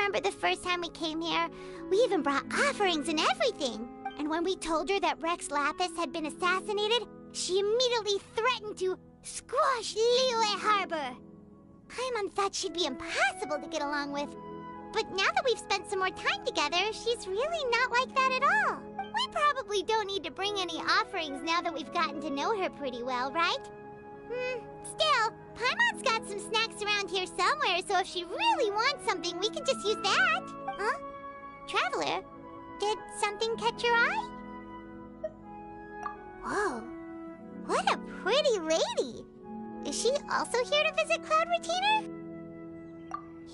remember the first time we came here? We even brought offerings and everything. And when we told her that Rex Lapis had been assassinated, she immediately threatened to squash Liyue Harbor. Paimon thought she'd be impossible to get along with. But now that we've spent some more time together, she's really not like that at all. We probably don't need to bring any offerings now that we've gotten to know her pretty well, right? Still, Paimon's got some snacks around here somewhere, so if she really wants something, we can just use that. Huh? Traveler, did something catch your eye? Whoa, what a pretty lady! Is she also here to visit Cloud Retainer?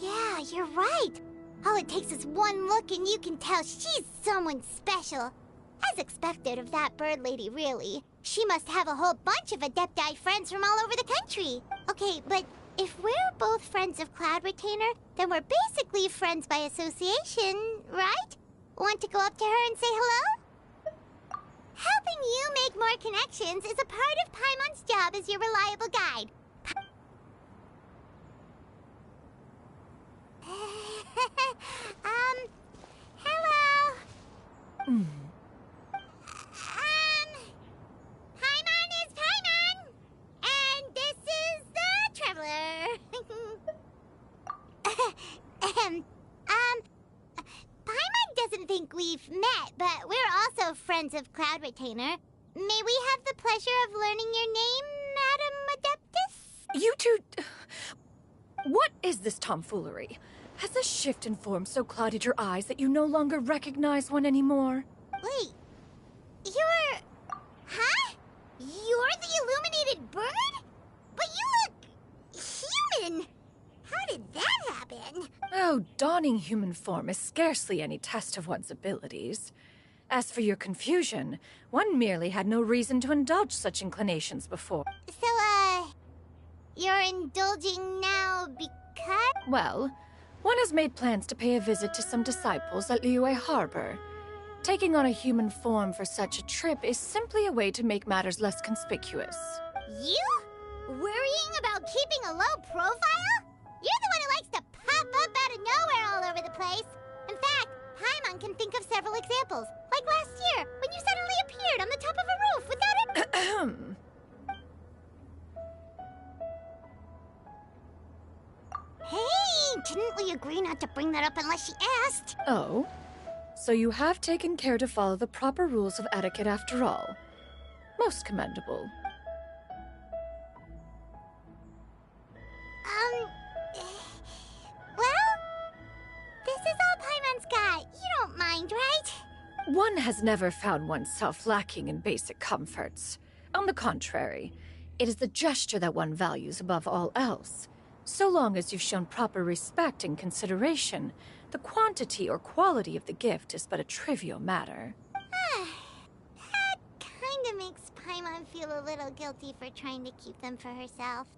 Yeah, you're right. All it takes is one look and you can tell she's someone special. As expected of that bird lady, really. She must have a whole bunch of Adepti friends from all over the country. Okay, but if we're both friends of Cloud Retainer, then we're basically friends by association, right? Want to go up to her and say hello? Helping you make more connections is a part of Paimon's job as your reliable guide. Hello? Paimon is Paimon! And this is the Traveler. Paimon doesn't think we've met, but we're also friends of Cloud Retainer. May we have the pleasure of learning your name, Madam Adeptus? You two... What is this tomfoolery? Has the shift in form so clouded your eyes that you no longer recognize one anymore? Wait, you're... Huh? You're the illuminated bird? But you look... human! How did that happen? Oh, donning human form is scarcely any test of one's abilities. As for your confusion, one merely had no reason to indulge such inclinations before. So, you're indulging now because... Well, one has made plans to pay a visit to some disciples at Liyue Harbor. Taking on a human form for such a trip is simply a way to make matters less conspicuous. You? Worrying about keeping a low profile? You're the one who likes to pop up out of nowhere all over the place. In fact, Paimon can think of several examples. Like last year, when you suddenly appeared on the top of a roof without it. Hey, didn't we agree not to bring that up unless she asked? Oh? So you have taken care to follow the proper rules of etiquette after all. Most commendable. Well, this is all Paimon's got. You don't mind, right? One has never found oneself lacking in basic comforts. On the contrary, it is the gesture that one values above all else. So long as you've shown proper respect and consideration, the quantity or quality of the gift is but a trivial matter. That kinda makes Paimon feel a little guilty for trying to keep them for herself.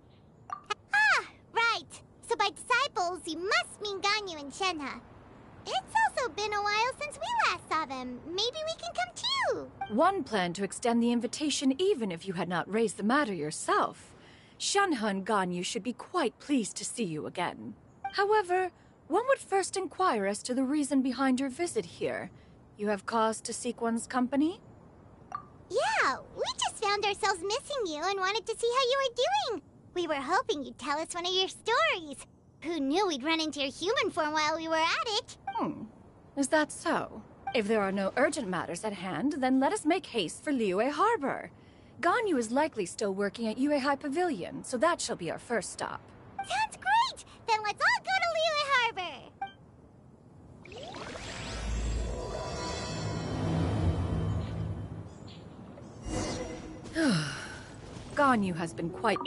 Right. So by disciples, you must mean Ganyu and Shenhe. It's also been a while since we last saw them. Maybe we can come too. One planned to extend the invitation even if you had not raised the matter yourself. Shenhe and Ganyu should be quite pleased to see you again. However, one would first inquire as to the reason behind your visit here. You have cause to seek one's company? Yeah, we just found ourselves missing you and wanted to see how you were doing. We were hoping you'd tell us one of your stories. Who knew we'd run into your human form while we were at it? Is that so? If there are no urgent matters at hand, then let us make haste for Liyue Harbor. Ganyu is likely still working at Yuehai Pavilion, so that shall be our first stop. Sounds great! Then let's all go to Liyue Harbor! Ganyu has been quite...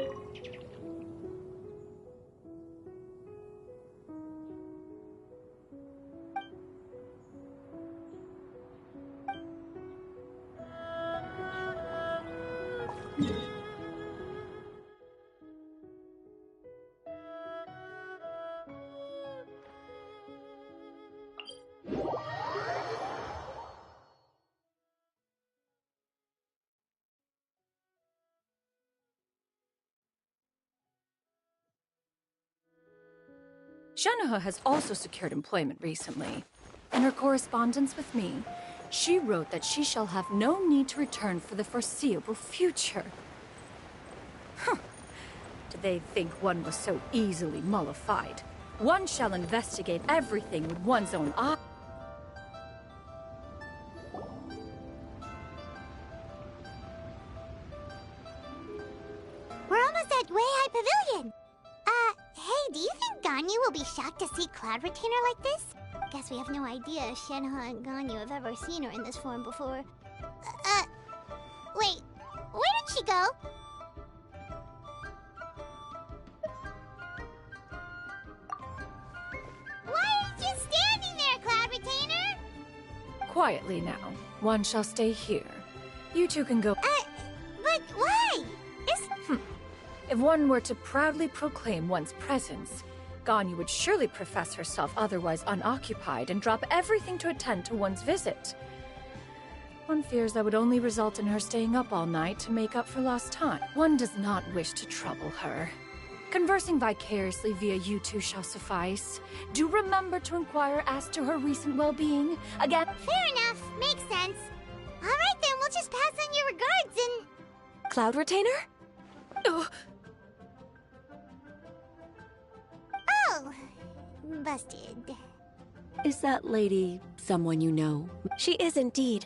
Shenhe has also secured employment recently. In her correspondence with me, she wrote that she shall have no need to return for the foreseeable future. Huh. Did they think one was so easily mollified? One shall investigate everything with one's own eye. We're almost at High Pavilion. Hey, do you think Ganyu will be shocked to see Cloud Retainer like this? Guess we have no idea if Shenhe and Ganyu have ever seen her in this form before. Wait, where did she go? Why are you just standing there, Cloud Retainer? Quietly now. One shall stay here. You two can go. But why? If one were to proudly proclaim one's presence, Ganyu would surely profess herself otherwise unoccupied and drop everything to attend to one's visit. One fears that would only result in her staying up all night to make up for lost time. One does not wish to trouble her. Conversing vicariously via you two shall suffice. Do remember to inquire as to her recent well-being. Again... Fair enough. Makes sense. Alright then, we'll just pass on your regards and... Cloud Retainer? Oh, busted. Is that lady someone you know? She is indeed.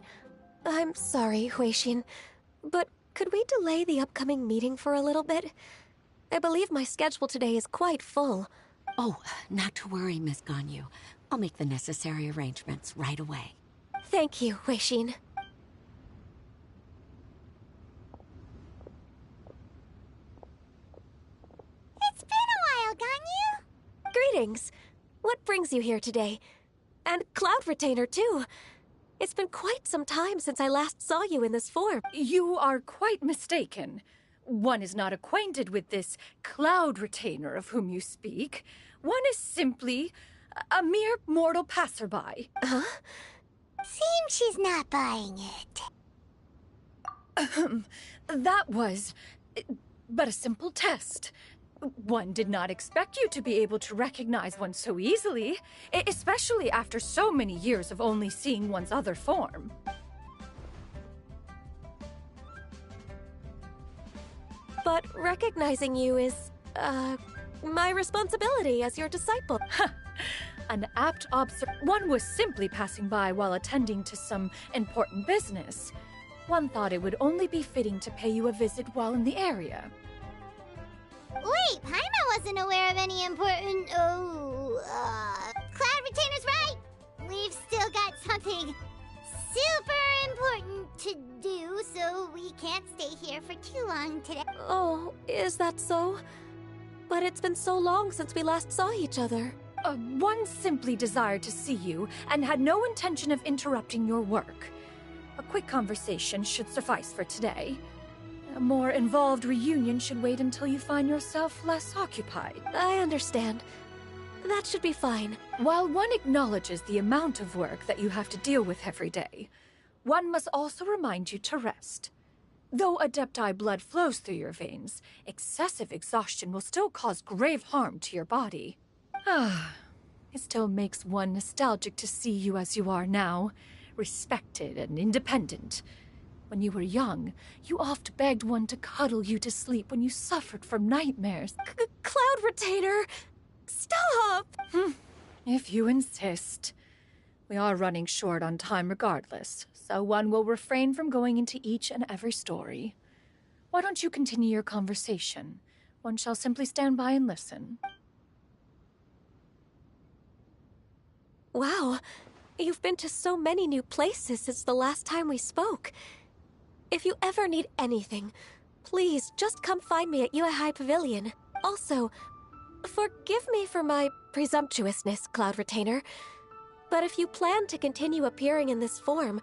I'm sorry, Huixin, but could we delay the upcoming meeting for a little bit? I believe my schedule today is quite full. Oh, not to worry, Miss Ganyu. I'll make the necessary arrangements right away. Thank you, Huixin. It's been a while, Ganyu. Greetings. What brings you here today? And Cloud Retainer, too. It's been quite some time since I last saw you in this form. You are quite mistaken. One is not acquainted with this Cloud Retainer of whom you speak. One is simply a mere mortal passerby. Huh? Seems she's not buying it. That was but a simple test. One did not expect you to be able to recognize one so easily, especially after so many years of only seeing one's other form. But recognizing you is, my responsibility as your disciple. An apt One was simply passing by while attending to some important business. One thought it would only be fitting to pay you a visit while in the area. Wait, Paimon wasn't aware of any important... Cloud Retainer's right! We've still got something super important to do, so we can't stay here for too long today. Oh, is that so? But it's been so long since we last saw each other. One simply desired to see you and had no intention of interrupting your work. A quick conversation should suffice for today. A more involved reunion should wait until you find yourself less occupied. I understand. That should be fine. While one acknowledges the amount of work that you have to deal with every day, one must also remind you to rest. Though Adepti blood flows through your veins, excessive exhaustion will still cause grave harm to your body. It still makes one nostalgic to see you as you are now, respected and independent. When you were young, you oft begged one to cuddle you to sleep when you suffered from nightmares. Cloud Retainer! Stop! If you insist. We are running short on time regardless, so one will refrain from going into each and every story. Why don't you continue your conversation? One shall simply stand by and listen. Wow, you've been to so many new places since the last time we spoke. If you ever need anything, please just come find me at High Pavilion. Also, forgive me for my presumptuousness, Cloud Retainer, but if you plan to continue appearing in this form,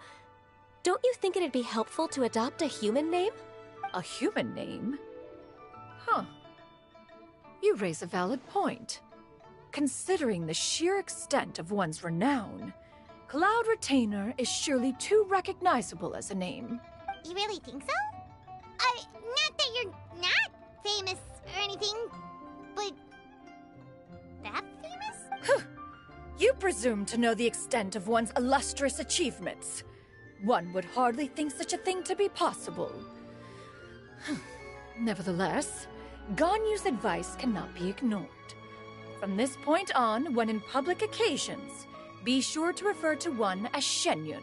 don't you think it'd be helpful to adopt a human name? A human name? Huh. You raise a valid point. Considering the sheer extent of one's renown, Cloud Retainer is surely too recognizable as a name. You really think so? Not that you're not famous or anything, but that famous? You presume to know the extent of one's illustrious achievements. One would hardly think such a thing to be possible. Nevertheless, Ganyu's advice cannot be ignored. From this point on, when in public occasions, be sure to refer to one as Xianyun.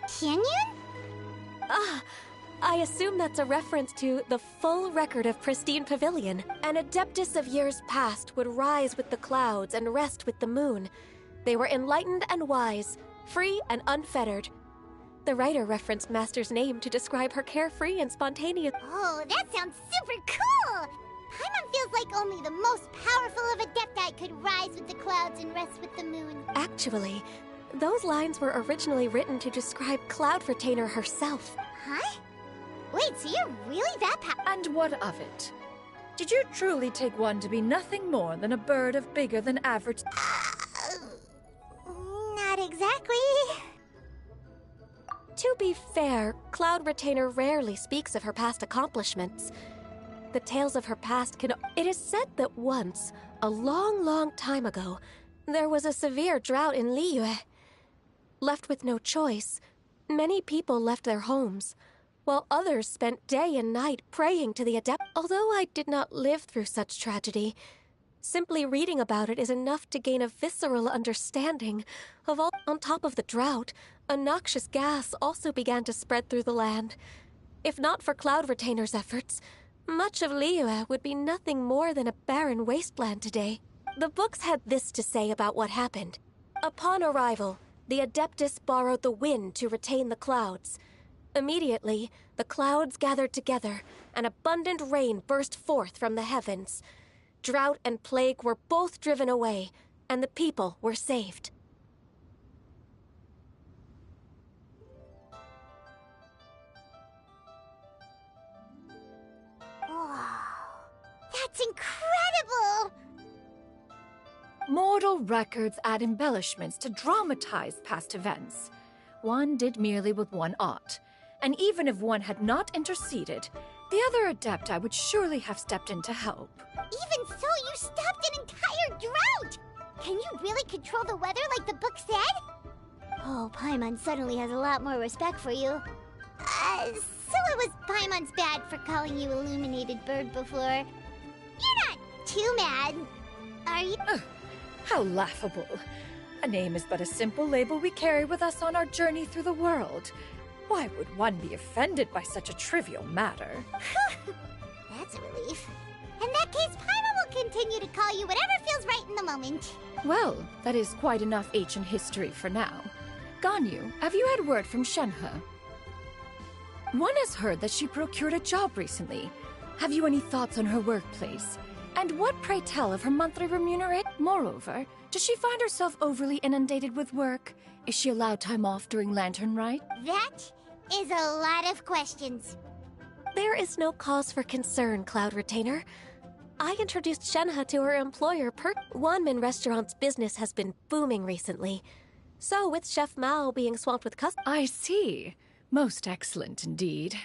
Xianyun? Ah, I assume that's a reference to the full record of Pristine Pavilion. An Adeptus of years past would rise with the clouds and rest with the moon. They were enlightened and wise, free and unfettered. The writer referenced Master's name to describe her carefree and spontaneous. Oh, that sounds super cool! Paimon feels like only the most powerful of Adepti could rise with the clouds and rest with the moon. Actually, those lines were originally written to describe Cloud Retainer herself. Huh? Wait, so you're really that And what of it? Did you truly take one to be nothing more than a bird of bigger than average? Not exactly. To be fair, Cloud Retainer rarely speaks of her past accomplishments. The tales of her past can... It is said that once, a long, long time ago, there was a severe drought in Liyue. Left with no choice, many people left their homes, while others spent day and night praying to the Adept. Although I did not live through such tragedy, simply reading about it is enough to gain a visceral understanding of all. On top of the drought, a noxious gas also began to spread through the land. If not for Cloud Retainer's efforts, much of Liyue would be nothing more than a barren wasteland today. The books had this to say about what happened. Upon arrival, the Adeptus borrowed the wind to retain the clouds. Immediately, the clouds gathered together, and abundant rain burst forth from the heavens. Drought and plague were both driven away, and the people were saved. That's incredible! Mortal records add embellishments to dramatize past events. One did merely with one ought, and even if one had not interceded, the other Adepti would surely have stepped in to help. Even so, you stopped an entire drought! Can you really control the weather like the book said? Oh, Paimon suddenly has a lot more respect for you. So it was Paimon's bad for calling you Illuminated Bird before. You're not too mad, are you? How laughable. A name is but a simple label we carry with us on our journey through the world. Why would one be offended by such a trivial matter? That's a relief. In that case, Paimon will continue to call you whatever feels right in the moment. Well, that is quite enough ancient history for now. Ganyu, have you had word from Shenhe? One has heard that she procured a job recently. Have you any thoughts on her workplace? And what, pray tell, of her monthly remuneration? Moreover, does she find herself overly inundated with work? Is she allowed time off during Lantern Rite? That is a lot of questions. There is no cause for concern, Cloud Retainer. I introduced Shenhe to her employer Wanmin Restaurant's business has been booming recently. So with Chef Mao being swamped with customers... I see. Most excellent indeed.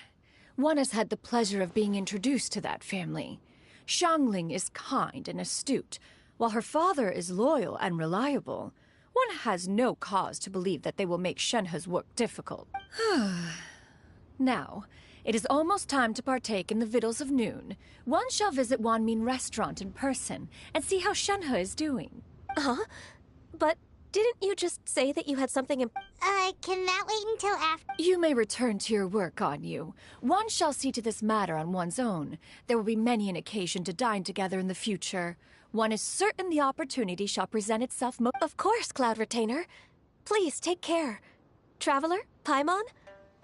One has had the pleasure of being introduced to that family. Xiangling is kind and astute, while her father is loyal and reliable. One has no cause to believe that they will make Shenhe's work difficult. Now, it is almost time to partake in the victuals of noon. One shall visit Wanmin Restaurant in person and see how Shenhe is doing. Huh? But didn't you just say that you had something Can that wait until after? You may return to your work, Ganyu. One shall see to this matter on one's own. There will be many an occasion to dine together in the future. One is certain the opportunity shall present itself Of course, Cloud Retainer. Please take care. Traveler, Paimon,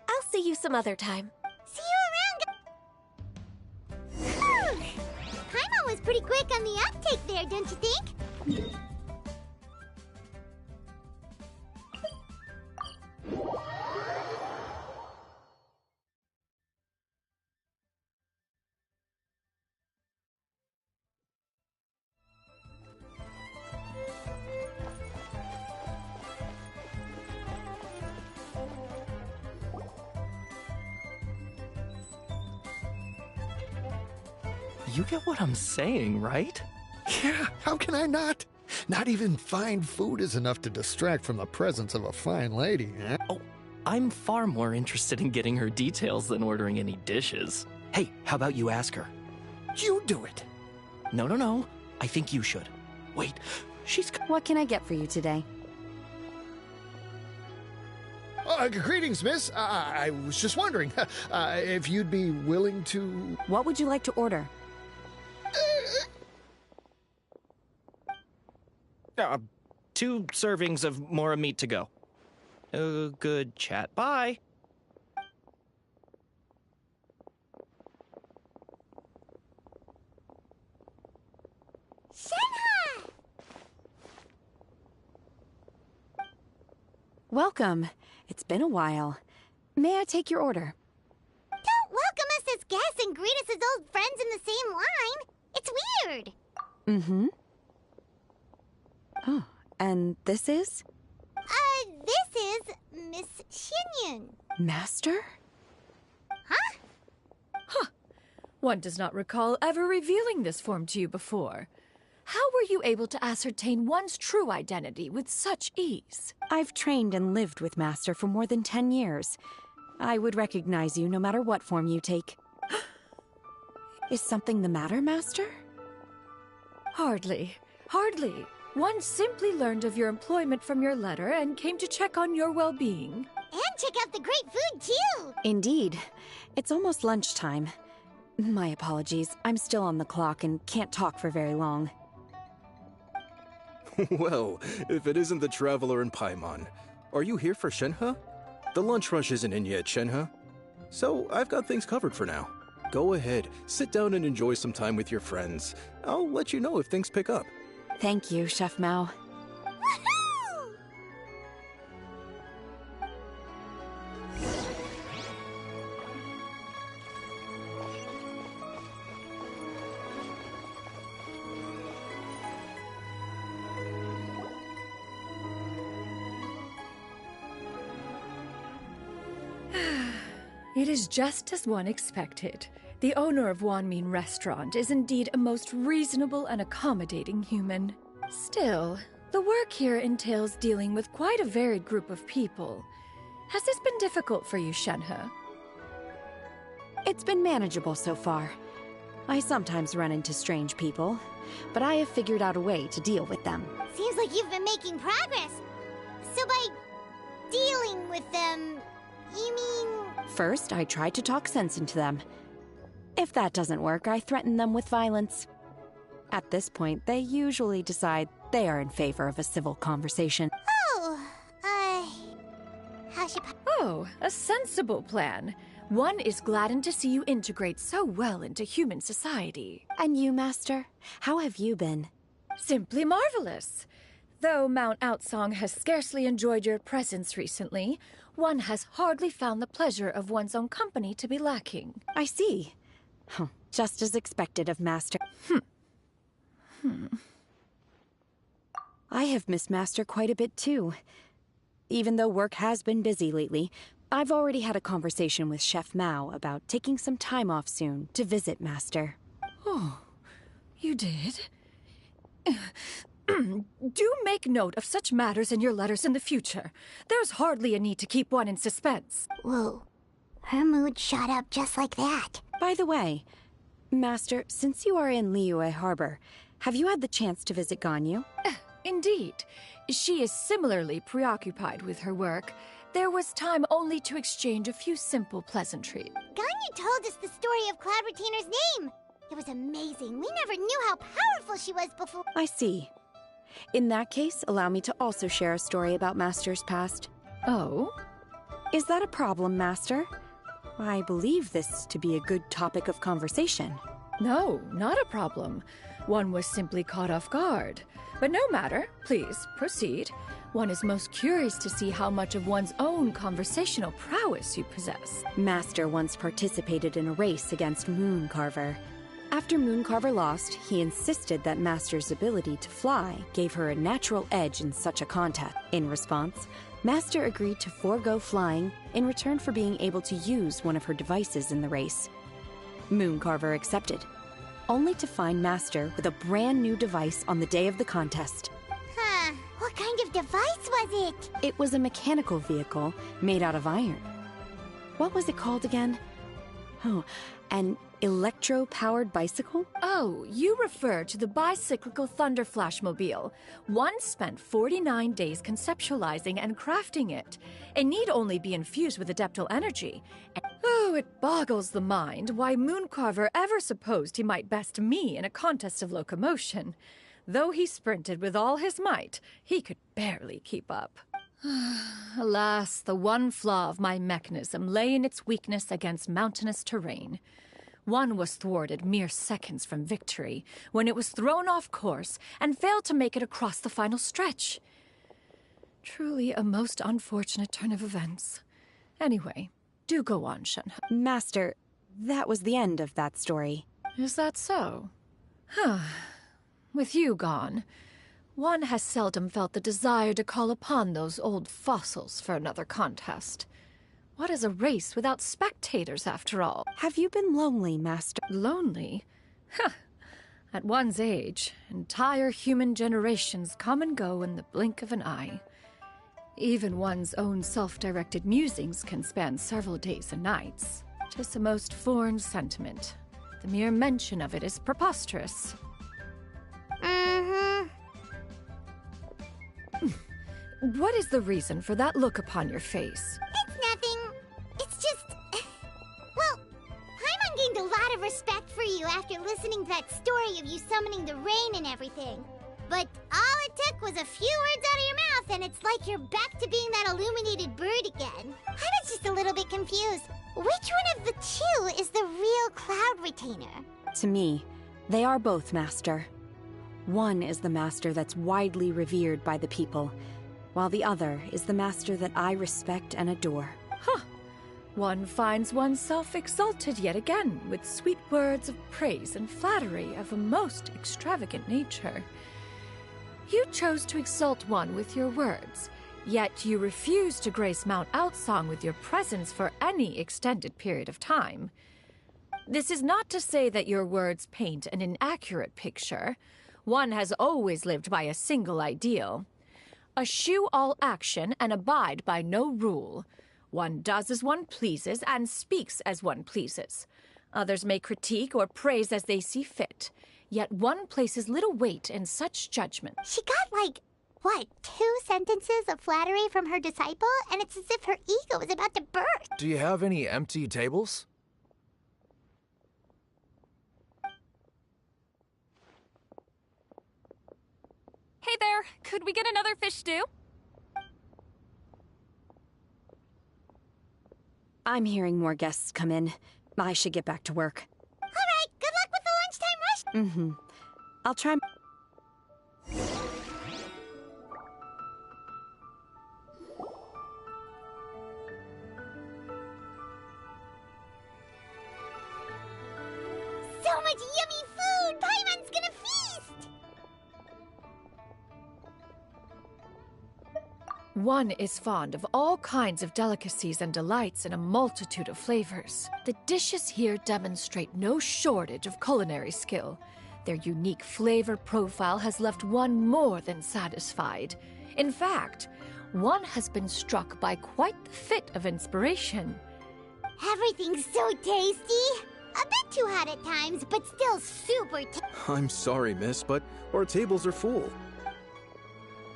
I'll see you some other time. See you around. Paimon was pretty quick on the uptake there, don't you think? You get what I'm saying, right? Yeah, how can I not? Not even fine food is enough to distract from the presence of a fine lady, eh? Oh, I'm far more interested in getting her details than ordering any dishes. Hey, how about you ask her? You do it! No. I think you should. Wait, she's... What can I get for you today? Greetings, miss. I was just wondering if you'd be willing to... What would you like to order? 2 servings of mora meat to go. Good chat. Bye. Shenhe! Welcome. It's been a while. May I take your order? Don't welcome us as guests and greet us as old friends in the same line. It's weird. Mm-hmm. Oh, and this is? This is Miss Xianyun. Master? Huh? One does not recall ever revealing this form to you before. How were you able to ascertain one's true identity with such ease? I've trained and lived with Master for more than 10 years. I would recognize you no matter what form you take. Is something the matter, Master? Hardly. One simply learned of your employment from your letter and came to check on your well-being. And check out the great food, too. Indeed. It's almost lunchtime. My apologies. I'm still on the clock and can't talk for very long. Well, if it isn't the Traveler in Paimon. Are you here for Shenhe? The lunch rush isn't in yet, Shenhe. So, I've got things covered for now. Go ahead, sit down and enjoy some time with your friends. I'll let you know if things pick up. Thank you, Chef Mao. Woohoo! It is just as one expected. The owner of Wanmin Restaurant is indeed a most reasonable and accommodating human. Still, the work here entails dealing with quite a varied group of people. Has this been difficult for you, Shenhe? It's been manageable so far. I sometimes run into strange people, but I have figured out a way to deal with them. Seems like you've been making progress. So by dealing with them, you mean... First, I try to talk sense into them. If that doesn't work, I threaten them with violence. At this point, they usually decide they are in favor of a civil conversation. How should... Oh, a sensible plan. One is gladdened to see you integrate so well into human society. And you, Master? How have you been? Simply marvelous. Though Mount Outsong has scarcely enjoyed your presence recently, one has hardly found the pleasure of one's own company to be lacking. I see. Just as expected of Master. I have missed Master quite a bit, too. Even though work has been busy lately, I've already had a conversation with Chef Mao about taking some time off soon to visit Master. Oh, you did? Do make note of such matters in your letters in the future. There's hardly a need to keep one in suspense. Whoa. Her mood shot up just like that. By the way, Master, since you are in Liyue Harbor, have you had the chance to visit Ganyu? Indeed. She is similarly preoccupied with her work. There was time only to exchange a few simple pleasantries. Ganyu told us the story of Cloud Retainer's name. It was amazing. We never knew how powerful she was before. I see. In that case, allow me to also share a story about Master's past. Oh? Is that a problem, Master? I believe this to be a good topic of conversation. No, not a problem. One was simply caught off guard. But no matter. Please, proceed. One is most curious to see how much of one's own conversational prowess you possess. Master once participated in a race against Mooncarver. After Mooncarver lost, he insisted that Master's ability to fly gave her a natural edge in such a contest. In response, Master agreed to forego flying in return for being able to use one of her devices in the race. Mooncarver accepted, only to find Master with a brand new device on the day of the contest. What kind of device was it? It was a mechanical vehicle made out of iron. What was it called again? Oh, an electro-powered bicycle? Oh, you refer to the bicyclical Thunder Flashmobile. One spent 49 days conceptualizing and crafting it. It need only be infused with adeptal energy. Oh, it boggles the mind why Mooncarver ever supposed he might best me in a contest of locomotion. Though he sprinted with all his might, he could barely keep up. Alas, the one flaw of my mechanism lay in its weakness against mountainous terrain. One was thwarted mere seconds from victory, when it was thrown off course and failed to make it across the final stretch. Truly a most unfortunate turn of events. Anyway, do go on, Shenhe. Master, that was the end of that story. Is that so? Huh. With you gone, one has seldom felt the desire to call upon those old fossils for another contest. What is a race without spectators, after all? Have you been lonely, Master? Lonely? Huh. At one's age, entire human generations come and go in the blink of an eye. Even one's own self-directed musings can span several days and nights. 'Tis a most foreign sentiment. The mere mention of it is preposterous. What is the reason for that look upon your face? It's nothing. It's just... Well, Paimon gained a lot of respect for you after listening to that story of you summoning the rain and everything. But all it took was a few words out of your mouth and it's like you're back to being that illuminated bird again. I was just a little bit confused. Which one of the two is the real cloud retainer? To me, they are both, Master. One is the master that's widely revered by the people, while the other is the master that I respect and adore. Huh. One finds oneself exalted yet again with sweet words of praise and flattery of a most extravagant nature. You chose to exalt one with your words, yet you refuse to grace Mount Outsong with your presence for any extended period of time. This is not to say that your words paint an inaccurate picture. One has always lived by a single ideal. Eschew all action and abide by no rule. One does as one pleases and speaks as one pleases. Others may critique or praise as they see fit, yet one places little weight in such judgment. She got like, what, 2 sentences of flattery from her disciple? And it's as if her ego is about to burst. Do you have any empty tables? Hey there, could we get another fish stew? I'm hearing more guests come in. I should get back to work. All right, good luck with the lunchtime rush. I'll try... So much yummy food! Paimon's gonna feast! One is fond of all kinds of delicacies and delights in a multitude of flavors. The dishes here demonstrate no shortage of culinary skill. Their unique flavor profile has left one more than satisfied. In fact, one has been struck by quite the fit of inspiration. Everything's so tasty! A bit too hot at times, but still super tasty. I'm sorry, miss, but our tables are full.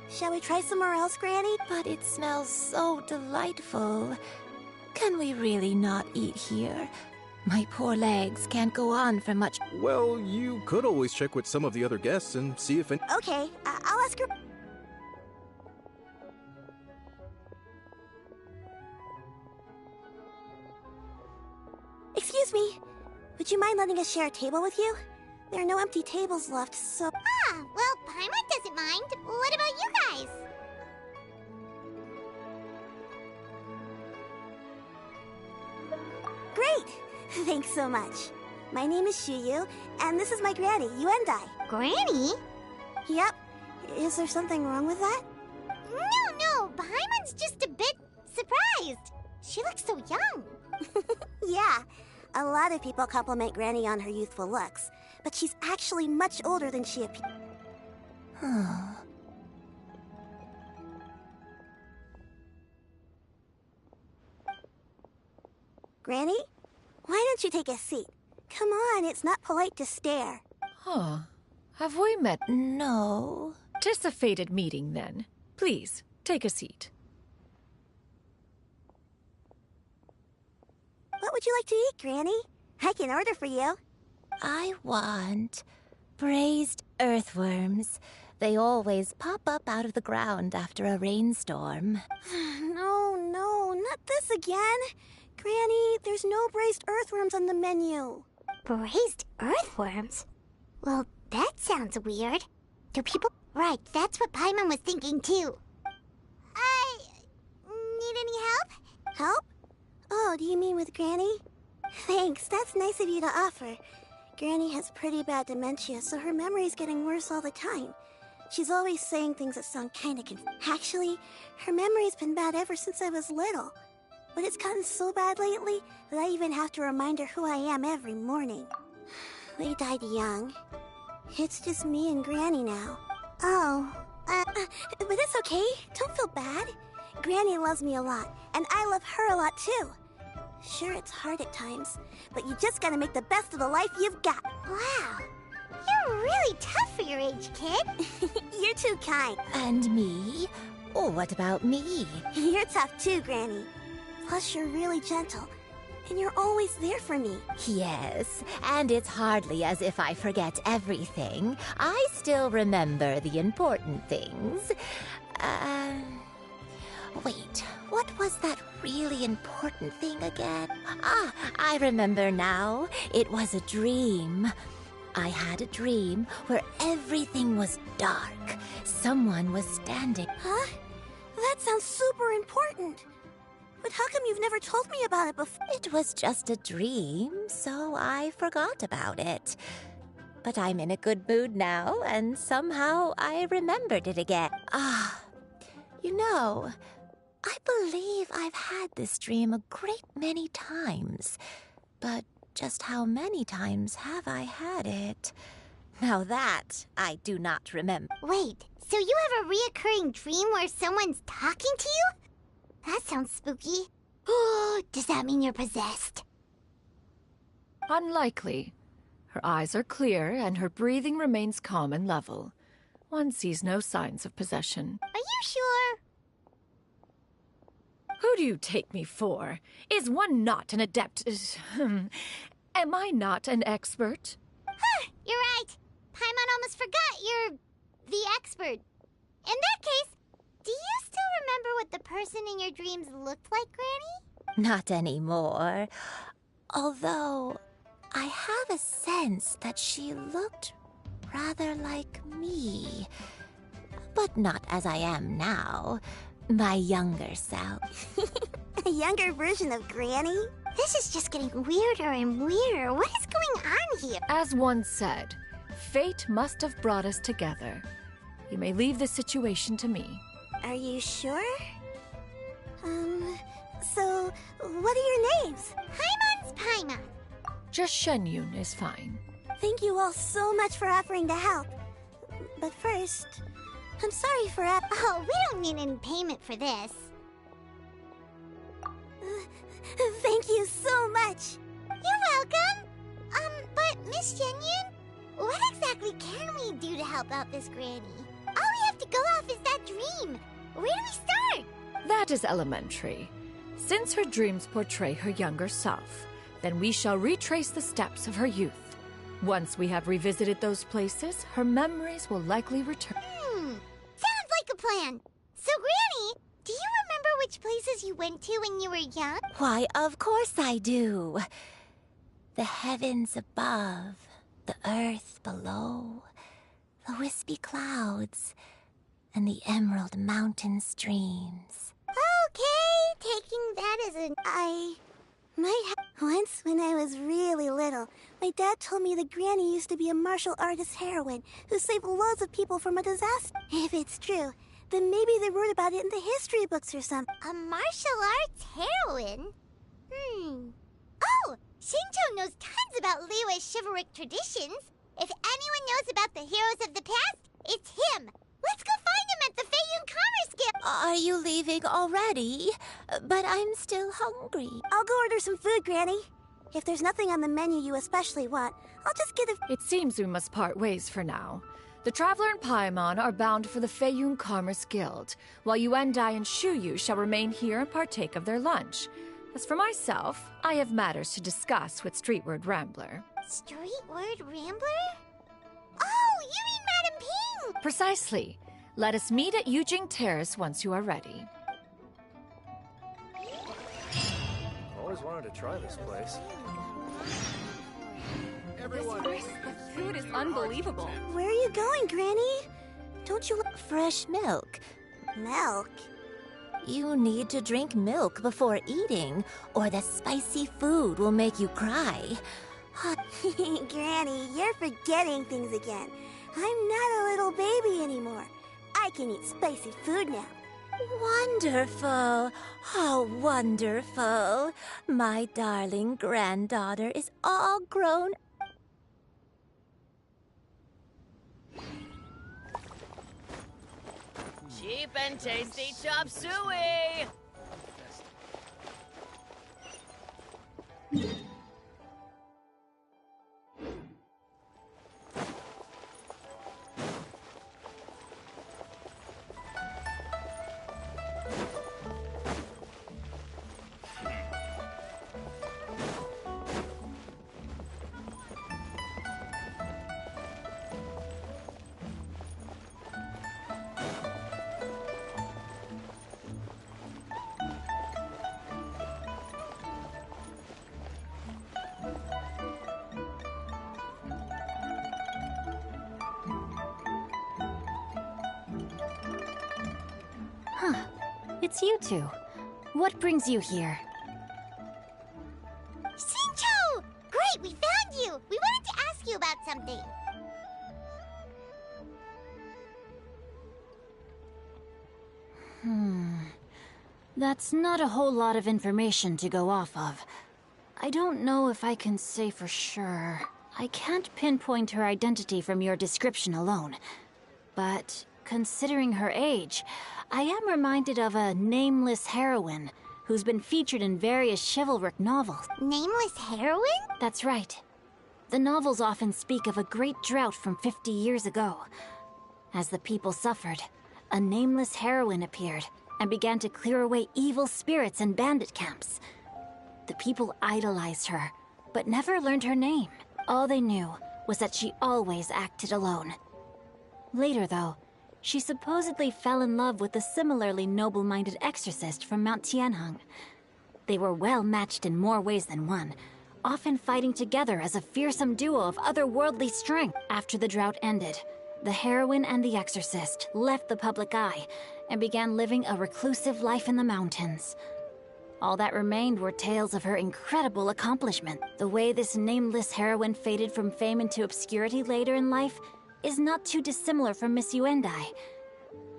Shall we try somewhere else, Granny? But it smells so delightful. Can we really not eat here? My poor legs can't go on for much. Well, you could always check with some of the other guests and see if... Okay, I'll ask her. Excuse me. Would you mind letting us share a table with you? There are no empty tables left, so... Ah, well, Paimon doesn't mind. What about you guys? Great! Thanks so much. My name is Xianyun, and this is my granny, Yuendai. Granny? Yep. Is there something wrong with that? No, Paimon's just a bit surprised. She looks so young. Yeah, a lot of people compliment Granny on her youthful looks, but she's actually much older than she appears. Granny, why don't you take a seat? Come on, it's not polite to stare. Huh. Have we met? No. 'Tis a fated meeting, then. Please, take a seat. What would you like to eat, Granny? I can order for you. I want braised earthworms. They always pop up out of the ground after a rainstorm. No, not this again. Granny, there's no braised earthworms on the menu. Braised earthworms? Well, that sounds weird. Do people... Right, that's what Paimon was thinking too. Need any help? Help? Oh, do you mean with Granny? Thanks, that's nice of you to offer. Granny has pretty bad dementia, so her memory's getting worse all the time. She's always saying things that sound kinda Actually, her memory's been bad ever since I was little. But it's gotten so bad lately that I even have to remind her who I am every morning. They died young. It's just me and Granny now. Oh, but it's okay. Don't feel bad. Granny loves me a lot, and I love her a lot too. Sure, it's hard at times, but you just gotta make the best of the life you've got. Wow. You're really tough for your age, kid. You're too kind. And me? Oh, what about me? You're tough too, Granny. Plus, you're really gentle, and you're always there for me. Yes, and it's hardly as if I forget everything. I still remember the important things. Wait, what was that really important thing again? Ah, I remember now. It was a dream. I had a dream where everything was dark. Someone was standing. Huh? That sounds super important. But how come you've never told me about it before? It was just a dream, so I forgot about it. But I'm in a good mood now, and somehow I remembered it again. You know, I believe I've had this dream a great many times. But just how many times have I had it? Now that I do not remember. Wait, so you have a reoccurring dream where someone's talking to you? That sounds spooky. Oh, does that mean you're possessed? Unlikely. Her eyes are clear, and her breathing remains calm and level. One sees no signs of possession. Are you sure? Who do you take me for? Is one not an adept? Am I not an expert? Huh, you're right. Paimon almost forgot you're the expert. In that case, do you still remember what the person in your dreams looked like, Granny? Not anymore. Although, I have a sense that she looked rather like me. But not as I am now. My younger self. A younger version of Granny? This is just getting weirder and weirder. What is going on here? As one said, fate must have brought us together. You may leave the situation to me. Are you sure? So, what are your names? Paimon's Paimon. Just Xianyun is fine. Thank you all so much for offering to help. But first, I'm sorry for Oh, we don't need any payment for this. Thank you so much. You're welcome. But Miss Xianyun, what exactly can we do to help out this Granny? All we have to go off is that dream. Where do we start? That is elementary. Since her dreams portray her younger self, then we shall retrace the steps of her youth. Once we have revisited those places, her memories will likely return. Sounds like a plan. So, Granny, do you remember which places you went to when you were young? Why, of course I do. The heavens above, the earth below, the wispy clouds, and the emerald mountain streams. Okay, taking that as an... Once, when I was really little, my dad told me that Granny used to be a martial artist heroine who saved loads of people from a disaster. If it's true, then maybe they wrote about it in the history books or something. A martial arts heroine? Oh, Shinjo knows tons about Liyue's chivalric traditions. If anyone knows about the heroes of the past, it's him. Let's go find him at the Feiyun Commerce Guild. Are you leaving already? But I'm still hungry. I'll go order some food, Granny. If there's nothing on the menu you especially want, I'll just get a... It seems we must part ways for now. The Traveler and Paimon are bound for the Feiyun Commerce Guild, while Yuendai and Shuyu shall remain here and partake of their lunch. As for myself, I have matters to discuss with Streetward Rambler. Streetward Rambler? Oh, you mean Madam Ping! Precisely. Let us meet at Yujing Terrace once you are ready. Always wanted to try this place. Everyone, the food is unbelievable. Where are you going, Granny? Don't you like fresh milk? Milk? You need to drink milk before eating, or the spicy food will make you cry. Granny, you're forgetting things again. I'm not a little baby anymore. I can eat spicy food now. Wonderful! How wonderful! My darling granddaughter is all grown. Cheap and tasty chop suey! It's you two. What brings you here? Xinqiu! Great, we found you! We wanted to ask you about something. That's not a whole lot of information to go off of. I don't know if I can say for sure. I can't pinpoint her identity from your description alone. But considering her age, I am reminded of a nameless heroine who's been featured in various chivalric novels. Nameless heroine? That's right. The novels often speak of a great drought from 50 years ago. As the people suffered, a nameless heroine appeared and began to clear away evil spirits and bandit camps. The people idolized her, but never learned her name. All they knew was that she always acted alone. Later, though, she supposedly fell in love with a similarly noble-minded exorcist from Mount Tianheng. They were well matched in more ways than one, often fighting together as a fearsome duo of otherworldly strength. After the drought ended, the heroine and the exorcist left the public eye and began living a reclusive life in the mountains. All that remained were tales of her incredible accomplishment. The way this nameless heroine faded from fame into obscurity later in life is not too dissimilar from Miss Yuendai.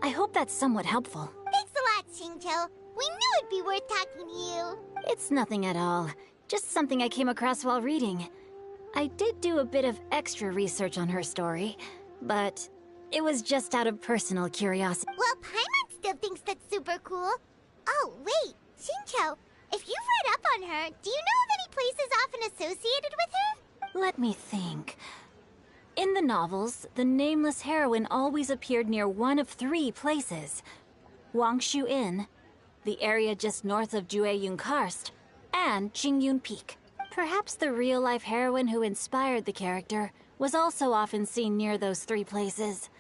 I hope that's somewhat helpful. Thanks a lot, Xinqiu. We knew it'd be worth talking to you. It's nothing at all. Just something I came across while reading. I did do a bit of extra research on her story, but it was just out of personal curiosity. Well, Paimon still thinks that's super cool. Oh, wait, Xinqiu, if you've read up on her, do you know of any places often associated with her? Let me think. In the novels, the nameless heroine always appeared near one of 3 places. Wangshu Inn, the area just north of Jueyun Karst, and Qingyun Peak. Perhaps the real-life heroine who inspired the character was also often seen near those 3 places.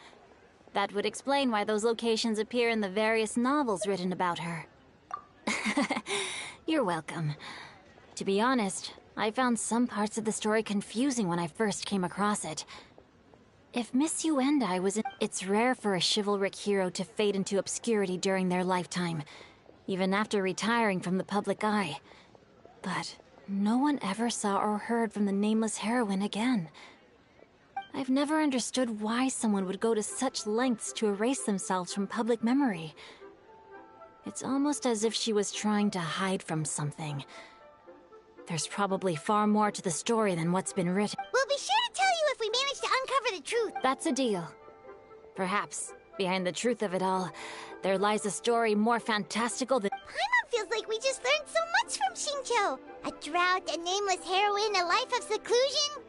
That would explain why those locations appear in the various novels written about her. You're welcome. To be honest, I found some parts of the story confusing when I first came across it. If Miss Yuendai was in... It's rare for a chivalric hero to fade into obscurity during their lifetime, even after retiring from the public eye. But no one ever saw or heard from the nameless heroine again. I've never understood why someone would go to such lengths to erase themselves from public memory. It's almost as if she was trying to hide from something. There's probably far more to the story than what's been written. We'll be sure to tell you if we manage to uncover the truth. That's a deal. Perhaps, behind the truth of it all, there lies a story more fantastical than... Paimon feels like we just learned so much from Xingqiu. A drought, a nameless heroine, a life of seclusion.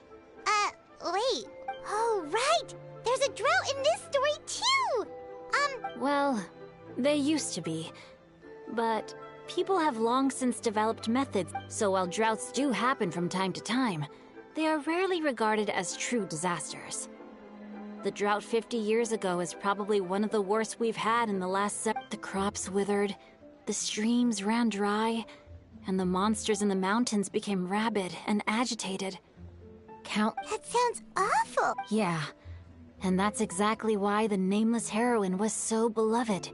Wait. Oh, right. There's a drought in this story, too. Well, they used to be. But people have long since developed methods, so while droughts do happen from time to time, they are rarely regarded as true disasters. The drought 50 years ago is probably one of the worst we've had in the last The crops withered, the streams ran dry, and the monsters in the mountains became rabid and agitated. That sounds awful. Yeah, and that's exactly why the nameless heroine was so beloved.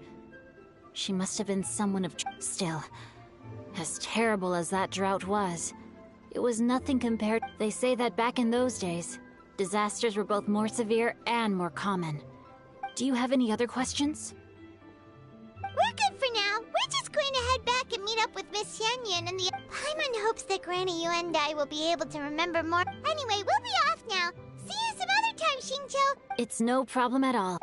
She must have been someone of... Still, as terrible as that drought was, it was nothing compared... They say that back in those days, disasters were both more severe and more common. Do you have any other questions? We're good for now. We're just going to head back and meet up with Miss Xianyun and the... Paimon hopes that Granny Yuendai will be able to remember more. Anyway, we'll be off now. See you some other time, Xingqiu. It's no problem at all.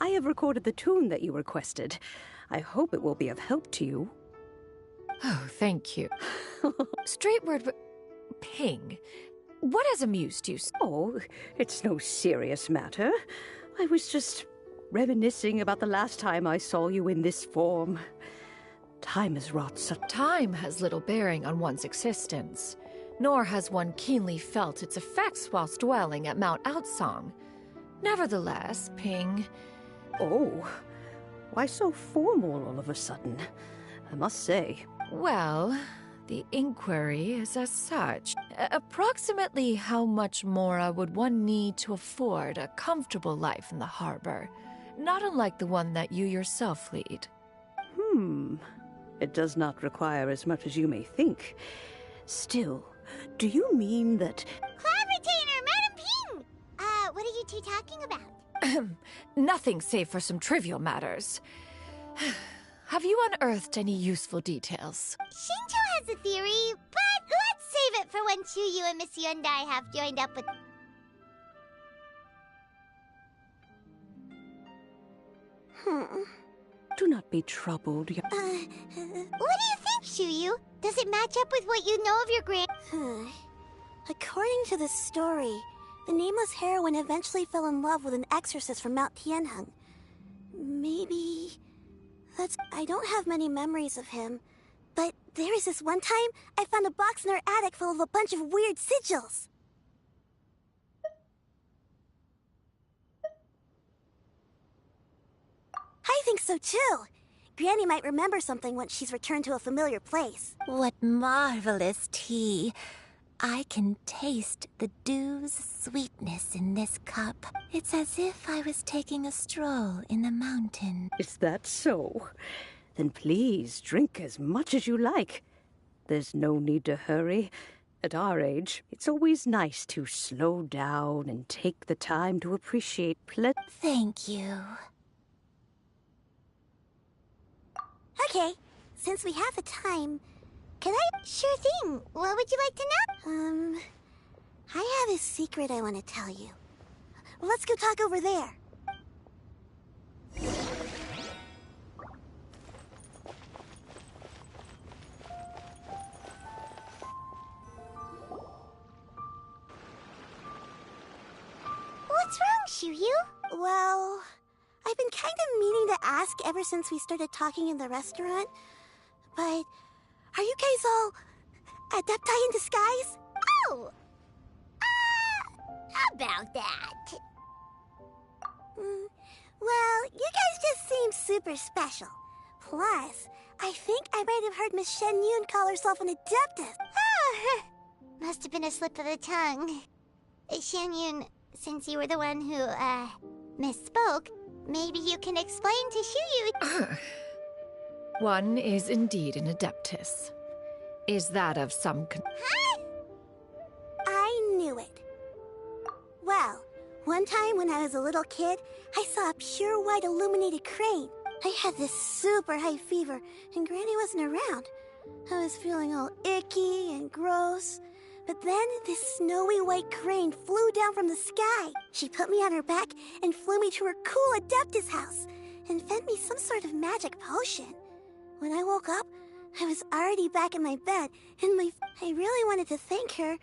I have recorded the tune that you requested. I hope it will be of help to you. Oh, thank you. Straight word, but... Ping. What has amused you? Oh, it's no serious matter. I was just reminiscing about the last time I saw you in this form. Time has wrought such... Time has little bearing on one's existence, nor has one keenly felt its effects whilst dwelling at Mount Outsong. Nevertheless, Ping... Oh, why so formal all of a sudden? I must say... Well, the inquiry is as such. Approximately how much more would one need to afford a comfortable life in the harbor, not unlike the one that you yourself lead? It does not require as much as you may think. Still, do you mean that... Cloud Retainer, Madam Ping! What are you two talking about? Nothing save for some trivial matters. Have you unearthed any useful details? Xingqiu has a theory, but let's save it for when Chuyu and Miss Yuendai have joined up with... Do not be troubled. What do you think, Chuyu? Does it match up with what you know of your grand... According to the story, the nameless heroine eventually fell in love with an exorcist from Mount Tianheng. Maybe... I don't have many memories of him, but there was this one time I found a box in her attic full of a bunch of weird sigils. I think so too. Granny might remember something once she's returned to a familiar place. What marvelous tea. I can taste the dew's sweetness in this cup. It's as if I was taking a stroll in the mountain. Is that so? Then please drink as much as you like. There's no need to hurry. At our age, it's always nice to slow down and take the time to appreciate Thank you. Okay, since we have the time, can I... Sure thing. What would you like to know? I have a secret I want to tell you. Let's go talk over there. What's wrong, Chuyu? Well, I've been kind of meaning to ask ever since we started talking in the restaurant, but are you guys all Adepti in disguise? Oh! About that. Well, you guys just seem seems super special. Plus, I think I might have heard Miss Xianyun call herself an Adeptus. Oh, must have been a slip of the tongue. Xianyun, since you were the one who, misspoke, maybe you can explain to Xianyun. One is indeed an Adeptus. Is that of some Huh? I knew it. Well, one time when I was a little kid, I saw a pure white illuminated crane. I had this super high fever, and Granny wasn't around. I was feeling all icky and gross. But then this snowy white crane flew down from the sky. She put me on her back and flew me to her cool Adeptus house and fed me some sort of magic potion. When I woke up, I was already back in my bed, and I really wanted to thank her,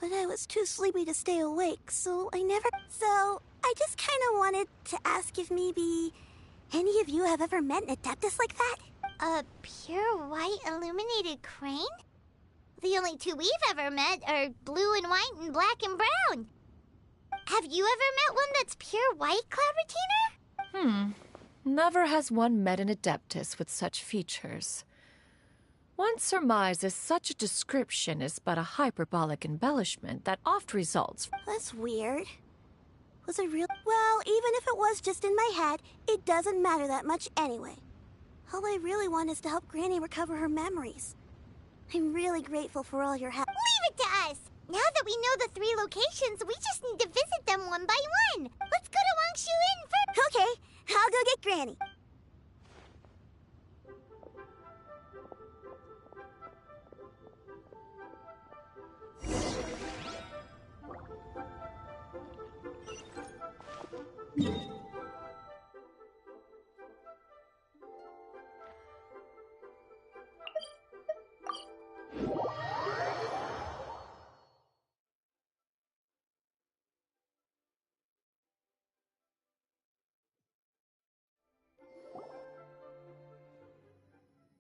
but I was too sleepy to stay awake, so I just kind of wanted to ask if maybe any of you have ever met an Adeptus like that? A pure white illuminated crane? The only two we've ever met are blue and white and black and brown. Have you ever met one that's pure white, Cloud Retainer? Never has one met an Adeptus with such features. One surmises such a description is but a hyperbolic embellishment that oft results. That's weird. Was it real? Well, even if it was just in my head, it doesn't matter that much anyway. All I really want is to help Granny recover her memories. I'm really grateful for all your help. Leave it to us! Now that we know the 3 locations, we just need to visit them one by one. Let's go to Wangshu Inn first. Okay, I'll go get Granny.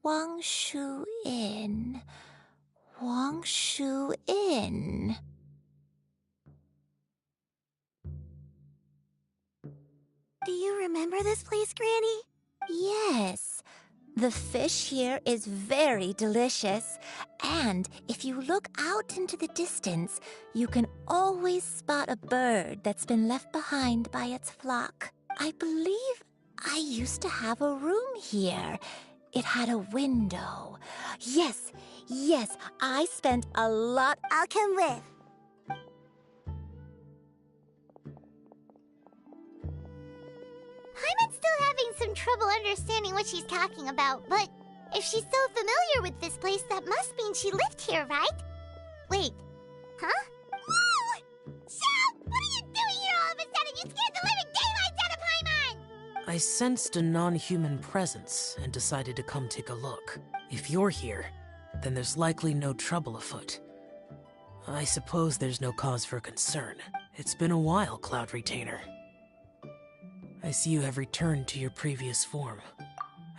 Wangshu Inn. Wangshu Inn. Do you remember this place, Granny? Yes. The fish here is very delicious. And if you look out into the distance, you can always spot a bird that's been left behind by its flock. I believe I used to have a room here. It had a window. Yes, I spent a lot. I'll come with. Paimon's still having some trouble understanding what she's talking about, but if she's so familiar with this place, that must mean she lived here, right? Wait, huh? Whoa! Shao! What are you doing here all of a sudden? You scared the living daylights out of Paimon! I sensed a non-human presence and decided to come take a look. If you're here, then there's likely no trouble afoot. I suppose there's no cause for concern. It's been a while, Cloud Retainer. I see you have returned to your previous form.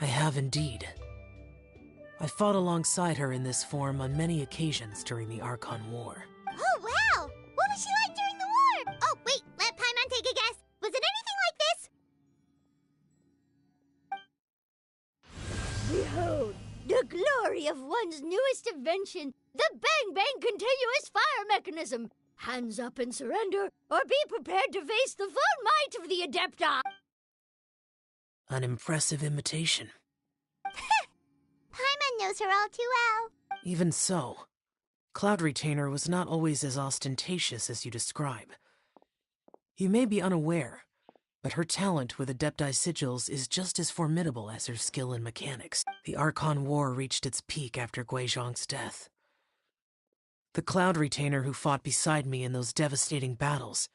I have indeed. I fought alongside her in this form on many occasions during the Archon War. Oh, wow! What was she like during the war? Oh, wait, let Paimon take a guess. Was it anything like this? Behold, the glory of one's newest invention, the Bang Bang Continuous Fire Mechanism. Hands up and surrender, or be prepared to face the full might of the Adepta. An impressive imitation. Paimon knows her all too well. Even so, Cloud Retainer was not always as ostentatious as you describe. You may be unaware, but her talent with Adepti sigils is just as formidable as her skill in mechanics. The Archon War reached its peak after Guizhong's death. The Cloud Retainer who fought beside me in those devastating battles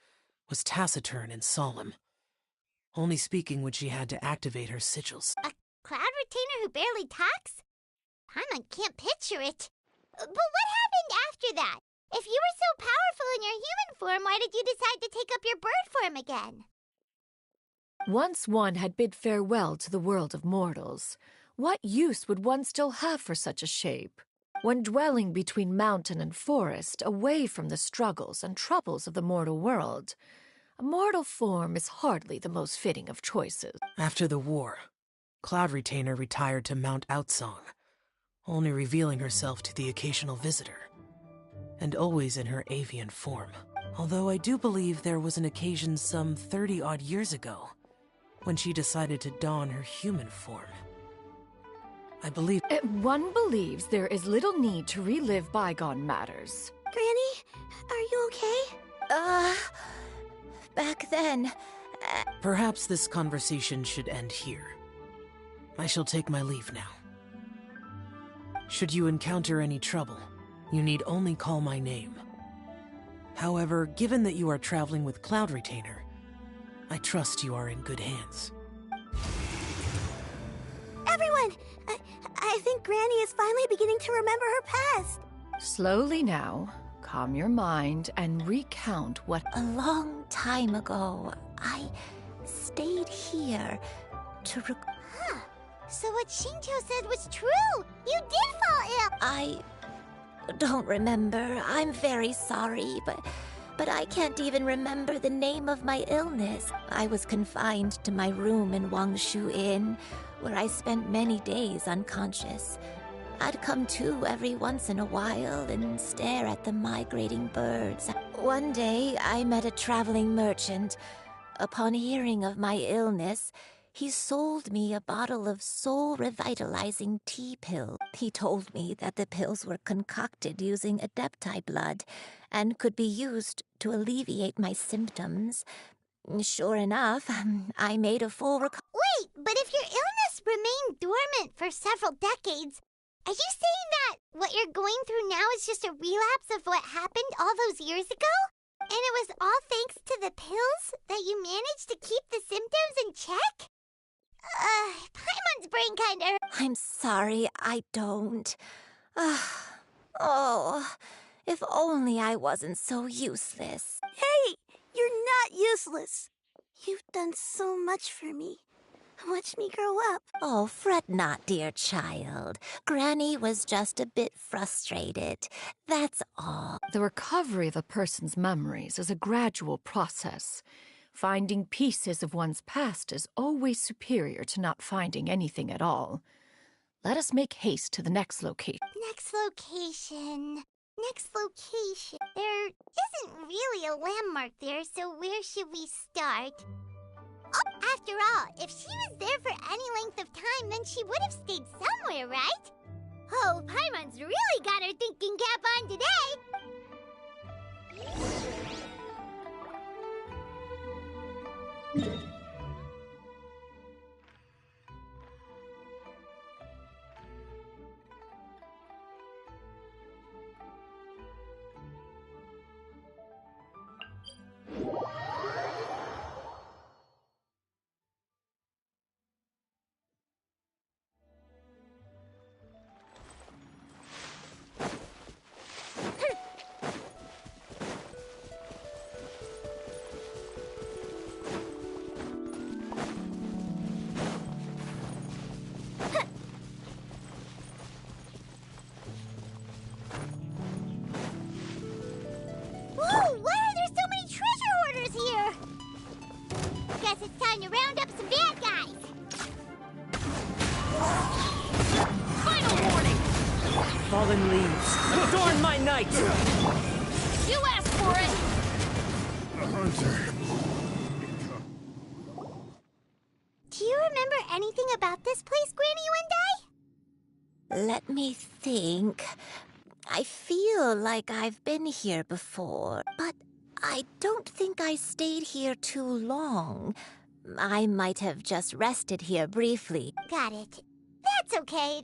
was taciturn and solemn, only speaking when she had to activate her sigils. A Cloud Retainer who barely talks? Paimon can't picture it. But what happened after that? If you were so powerful in your human form, why did you decide to take up your bird form again? Once one had bid farewell to the world of mortals, what use would one still have for such a shape? When dwelling between mountain and forest, away from the struggles and troubles of the mortal world, a mortal form is hardly the most fitting of choices. After the war, Cloud Retainer retired to Mount Outsong, only revealing herself to the occasional visitor, and always in her avian form. Although I do believe there was an occasion some 30-odd years ago when she decided to don her human form. I believe... One believes there is little need to relive bygone matters. Granny, are you okay? Back then... Perhaps this conversation should end here. I shall take my leave now. Should you encounter any trouble, you need only call my name. However, given that you are traveling with Cloud Retainer, I trust you are in good hands. Everyone! I think Granny is finally beginning to remember her past. Slowly now, calm your mind and recount what... A long time ago, I stayed here to So what Shinto said was true! You did fall ill! I don't remember. I'm very sorry, but I can't even remember the name of my illness. I was confined to my room in Wangshu Inn, where I spent many days unconscious. I'd come to every once in a while and stare at the migrating birds. One day, I met a traveling merchant. Upon hearing of my illness, he sold me a bottle of soul-revitalizing tea pill. He told me that the pills were concocted using Adepti blood and could be used to alleviate my symptoms. Sure enough, I made a full Wait, but if your illness remained dormant for several decades, are you saying that what you're going through now is just a relapse of what happened all those years ago? And it was all thanks to the pills that you managed to keep the symptoms in check? Paimon's brain kinda... I'm sorry, I don't. Oh, if only I wasn't so useless. Hey, you're not useless. You've done so much for me. Watch me grow up. Oh, fret not, dear child. Granny was just a bit frustrated. That's all. The recovery of a person's memories is a gradual process. Finding pieces of one's past is always superior to not finding anything at all. Let us make haste to the next location. Next location. There isn't really a landmark there, so where should we start? Oh, after all, if she was there for any length of time, then she would have stayed somewhere, right? Oh, Paimon's really got her thinking cap on today! It's time to round up some bad guys! Final warning! Fallen leaves, adorn my night! You asked for it! A hunter. Do you remember anything about this place, Granny Wendai? Let me think. I feel like I've been here before, but I don't think I stayed here too long. I might have just rested here briefly. Got it. That's okay.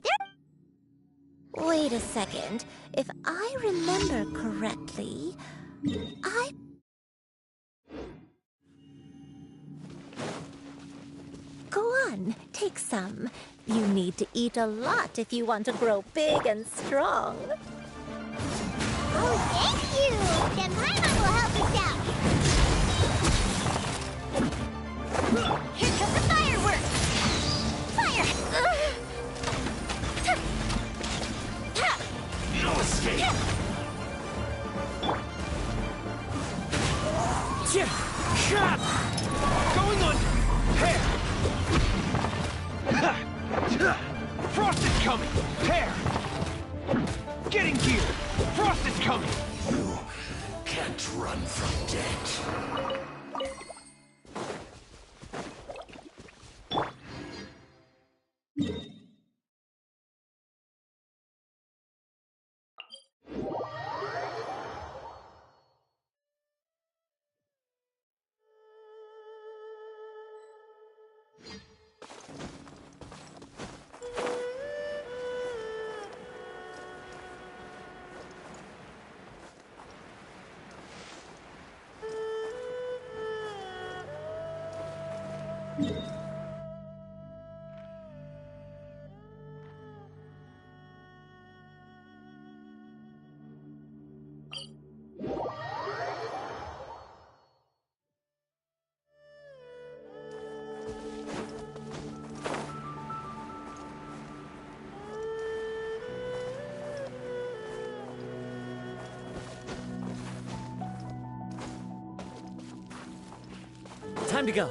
Wait a second. If I remember correctly, Go on, take some. You need to eat a lot if you want to grow big and strong. Oh, thank you! Then Paimon will help us out! Here comes the fireworks! Fire! No escape! Going on! Here! Frost is coming! Tear! Getting gear! Frost is coming! You can't run from death. Time to go.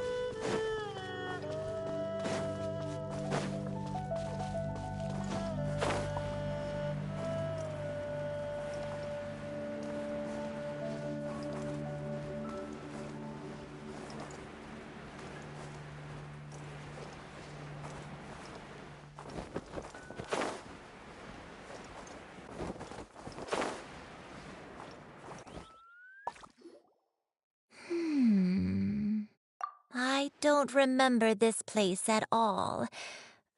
I don't remember this place at all.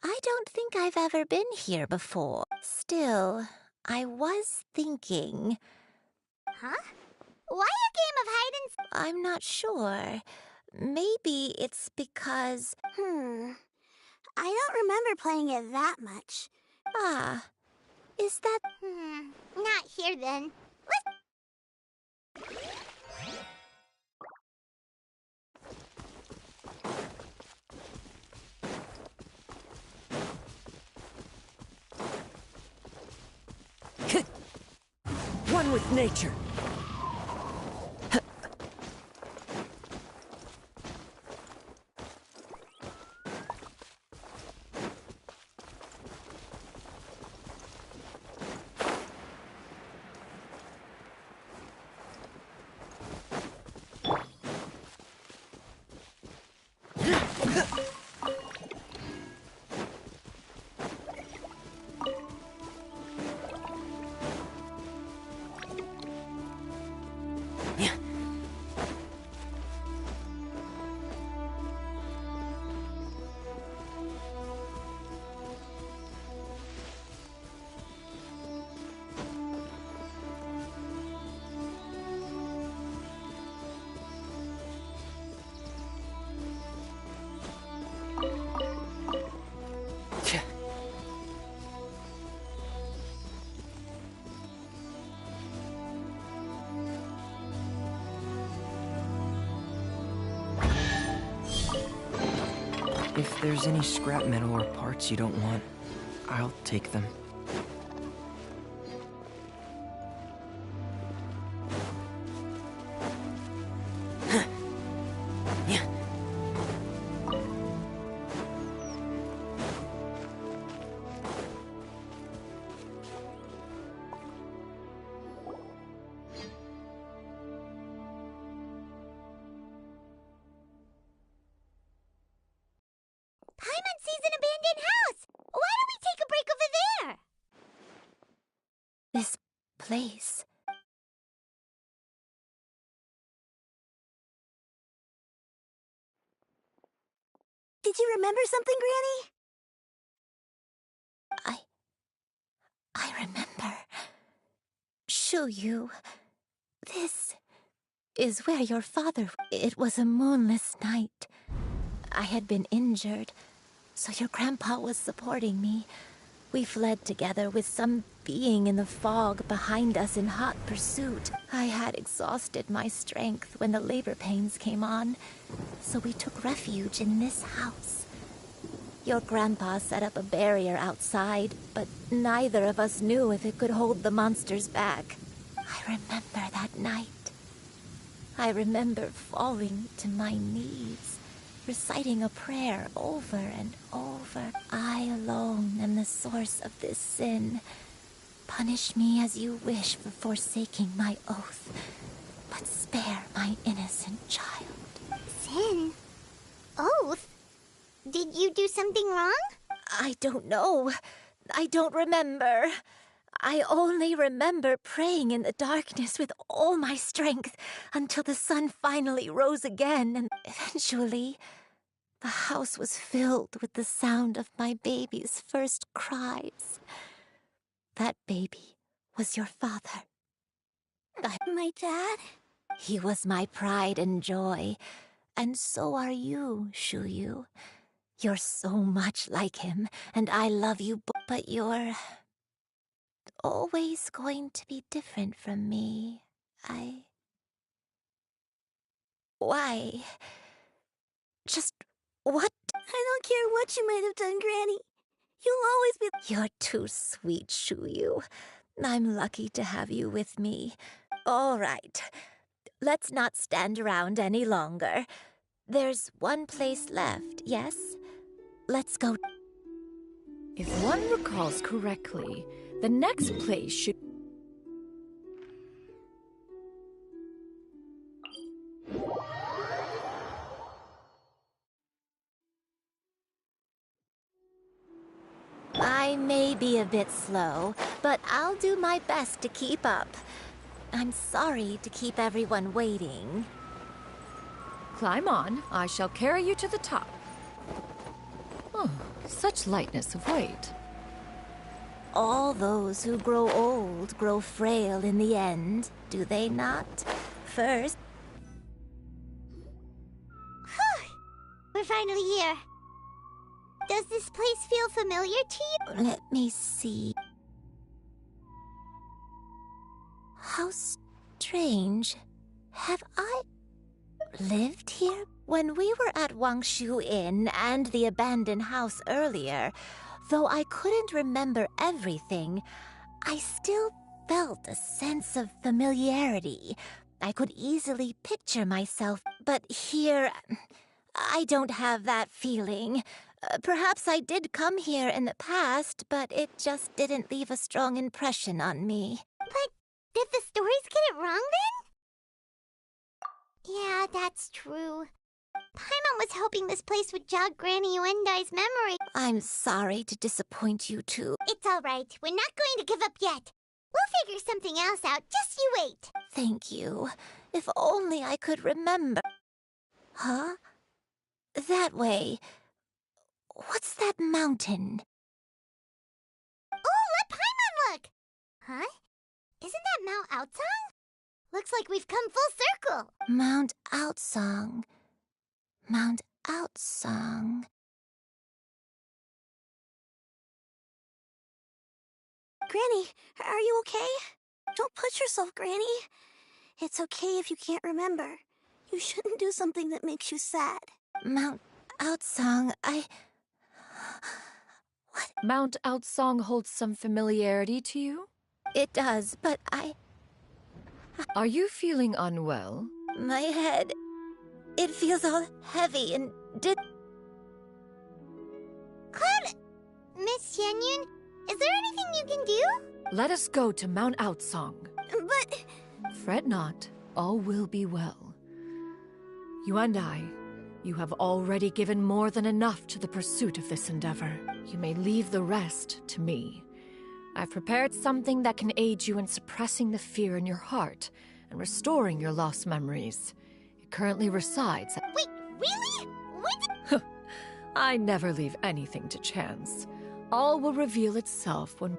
I don't think I've ever been here before. Still, I was thinking... Huh? Why a game of hide and... I'm not sure. Maybe it's because... I don't remember playing it that much. Ah, is that... Not here then. One with nature. If there's any scrap metal or parts you don't want, I'll take them. Paimon sees an abandoned house! Why don't we take a break over there? This place... Did you remember something, Granny? I remember. Xianyun. This is where your father... It was a moonless night. I had been injured, so your grandpa was supporting me. We fled together with some being in the fog behind us in hot pursuit. I had exhausted my strength when the labor pains came on, so we took refuge in this house. Your grandpa set up a barrier outside, but neither of us knew if it could hold the monsters back. I remember that night. I remember falling to my knees reciting a prayer over and over. I alone am the source of this sin. Punish me as you wish for forsaking my oath, but spare my innocent child. Sin? Oath? Did you do something wrong? I don't know. I don't remember. I only remember praying in the darkness with all my strength until the sun finally rose again, and eventually the house was filled with the sound of my baby's first cries. That baby was your father. My dad? He was my pride and joy, and so are you, Shuyu. You're so much like him, and I love you, but you're always going to be different from me. Why? Just what? I don't care what you might have done, Granny. You'll always be... You're too sweet, Shuyu. I'm lucky to have you with me. All right. Let's not stand around any longer. There's one place left, yes? Let's go. If one recalls correctly, the next place should... I may be a bit slow, but I'll do my best to keep up. I'm sorry to keep everyone waiting. Climb on. I shall carry you to the top. Oh, such lightness of weight. All those who grow old grow frail in the end, do they not? First... We're finally here. Does this place feel familiar to you? Let me see. How strange. Have I lived here? When we were at Wangshu Inn and the abandoned house earlier, though I couldn't remember everything, I still felt a sense of familiarity. I could easily picture myself, but here, I don't have that feeling. Perhaps I did come here in the past, but it just didn't leave a strong impression on me. But did the stories get it wrong then? Yeah, that's true. Paimon was hoping this place would jog Granny Uendai's memory. I'm sorry to disappoint you two. It's all right. We're not going to give up yet. We'll figure something else out. Just you wait. Thank you. If only I could remember. Huh? That way. What's that mountain? Oh, let Paimon look! Huh? Isn't that Mount Outsong? Looks like we've come full circle. Mount Outsong. Mount Outsong. Granny, are you okay? Don't push yourself, Granny. It's okay if you can't remember. You shouldn't do something that makes you sad. Mount Outsong, What? Mount Outsong holds some familiarity to you? It does, but Are you feeling unwell? My head... It feels all heavy and Cloud... Miss Xianyun, is there anything you can do? Let us go to Mount Outsong. But... Fret not. All will be well. You and I, you have already given more than enough to the pursuit of this endeavor. You may leave the rest to me. I've prepared something that can aid you in suppressing the fear in your heart and restoring your lost memories. It currently resides... Wait, really? When I never leave anything to chance. All will reveal itself when...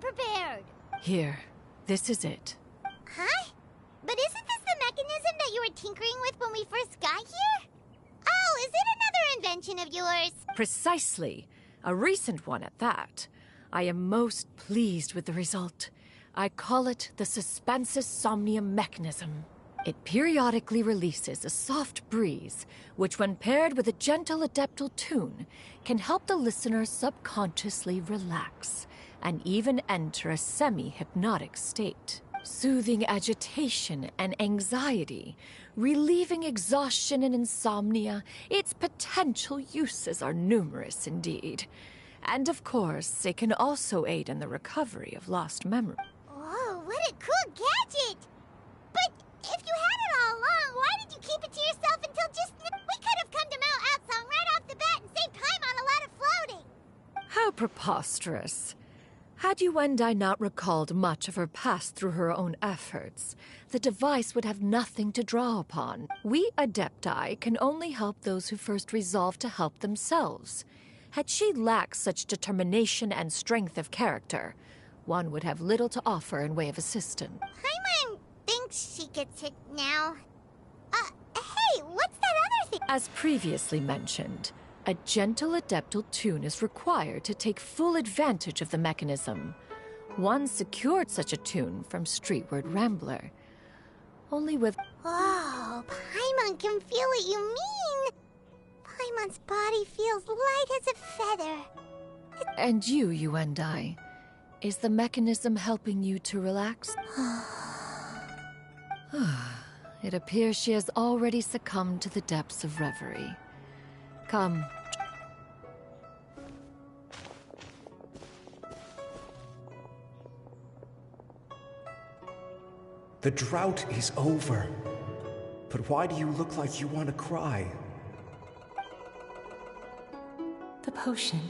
prepared? Here, this is it. Huh? when we first got here? Oh, is it another invention of yours? Precisely. A recent one at that. I am most pleased with the result. I call it the Suspensus Somnium mechanism. It periodically releases a soft breeze, which when paired with a gentle adeptal tune, can help the listener subconsciously relax and even enter a semi-hypnotic state, soothing agitation and anxiety, relieving exhaustion and insomnia. Its potential uses are numerous indeed. And of course, it can also aid in the recovery of lost memory. Whoa, what a cool gadget! But if you had it all along, why did you keep it to yourself until just now? We could have come to Mount Outsong right off the bat and saved time on a lot of floating! How preposterous. Had Yuendai not recalled much of her past through her own efforts, the device would have nothing to draw upon. We Adepti can only help those who first resolve to help themselves. Had she lacked such determination and strength of character, one would have little to offer in way of assistance. Paimon thinks she gets it now. Hey, what's that other thing? As previously mentioned, a gentle adeptal tune is required to take full advantage of the mechanism. One secured such a tune from Streetward Rambler. Only with... Oh, Paimon can feel what you mean. Paimon's body feels light as a feather. And you and I. Is the mechanism helping you to relax? It appears she has already succumbed to the depths of reverie. Come. The drought is over. But why do you look like you want to cry? The potion.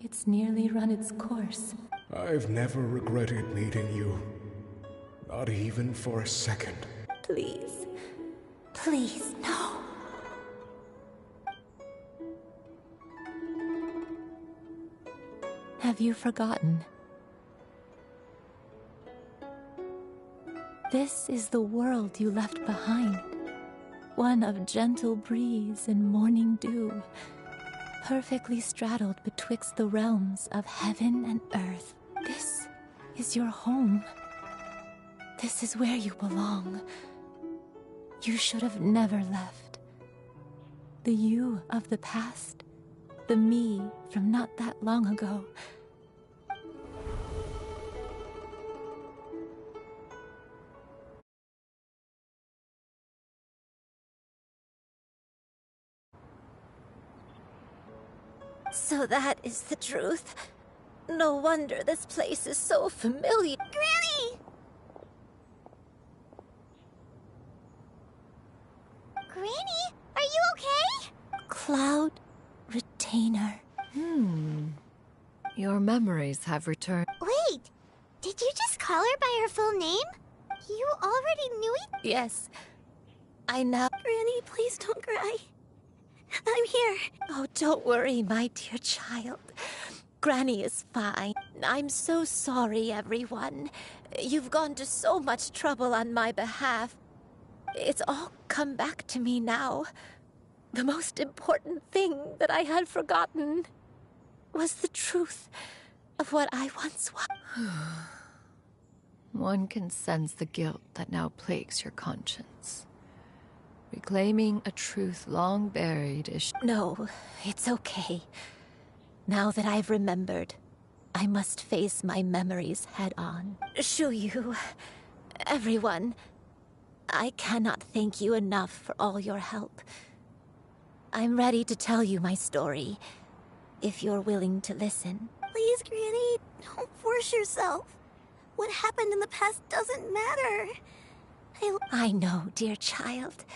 It's nearly run its course. I've never regretted meeting you. Not even for a second. Please. Please, no. Have you forgotten? This is the world you left behind. One of gentle breeze and morning dew, perfectly straddled betwixt the realms of heaven and earth. This is your home. This is where you belong. You should have never left. The you of the past, the me from not that long ago. So that is the truth. No wonder this place is so familiar. Granny! Granny, are you okay? Cloud Retainer. Your memories have returned. Wait, did you just call her by her full name? You already knew it? Yes. I know. Granny, please don't cry. I'm here. Oh, don't worry, my dear child. Granny is fine. I'm so sorry, everyone. You've gone to so much trouble on my behalf. It's all come back to me now. The most important thing that I had forgotten was the truth of what I once was. One can sense the guilt that now plagues your conscience. Reclaiming a truth long buried is... No, it's okay. Now that I've remembered, I must face my memories head on. Shuyu, everyone, I cannot thank you enough for all your help. I'm ready to tell you my story, if you're willing to listen. Please, Granny, don't force yourself. What happened in the past doesn't matter. I know, dear child.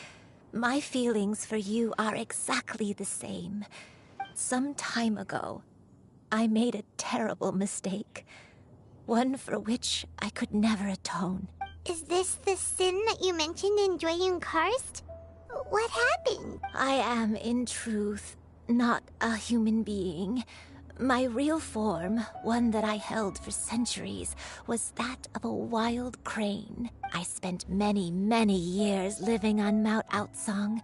My feelings for you are exactly the same. Some time ago, I made a terrible mistake. One for which I could never atone. Is this the sin that you mentioned in Xianyun Karst? What happened? I am, in truth, not a human being, My real form, one that I held for centuries, was that of a wild crane. I spent many, many years living on Mount Outsong,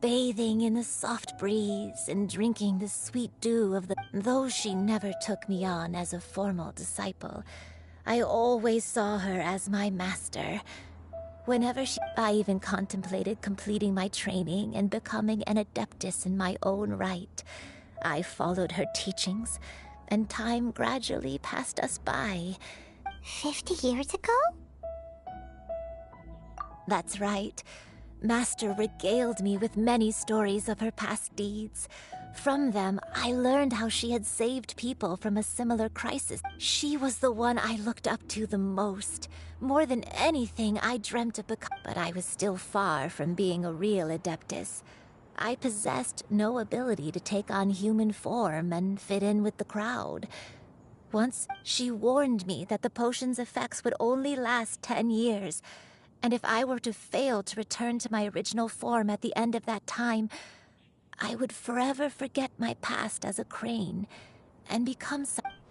bathing in the soft breeze and drinking the sweet dew of the... Though she never took me on as a formal disciple, I always saw her as my master. I even contemplated completing my training and becoming an Adeptus in my own right. I followed her teachings, and time gradually passed us by. 50 years ago? That's right. Master regaled me with many stories of her past deeds. From them, I learned how she had saved people from a similar crisis. She was the one I looked up to the most. More than anything, I dreamt of becoming... But I was still far from being a real Adeptus. I possessed no ability to take on human form and fit in with the crowd. Once, she warned me that the potion's effects would only last 10 years, and if I were to fail to return to my original form at the end of that time, I would forever forget my past as a crane and become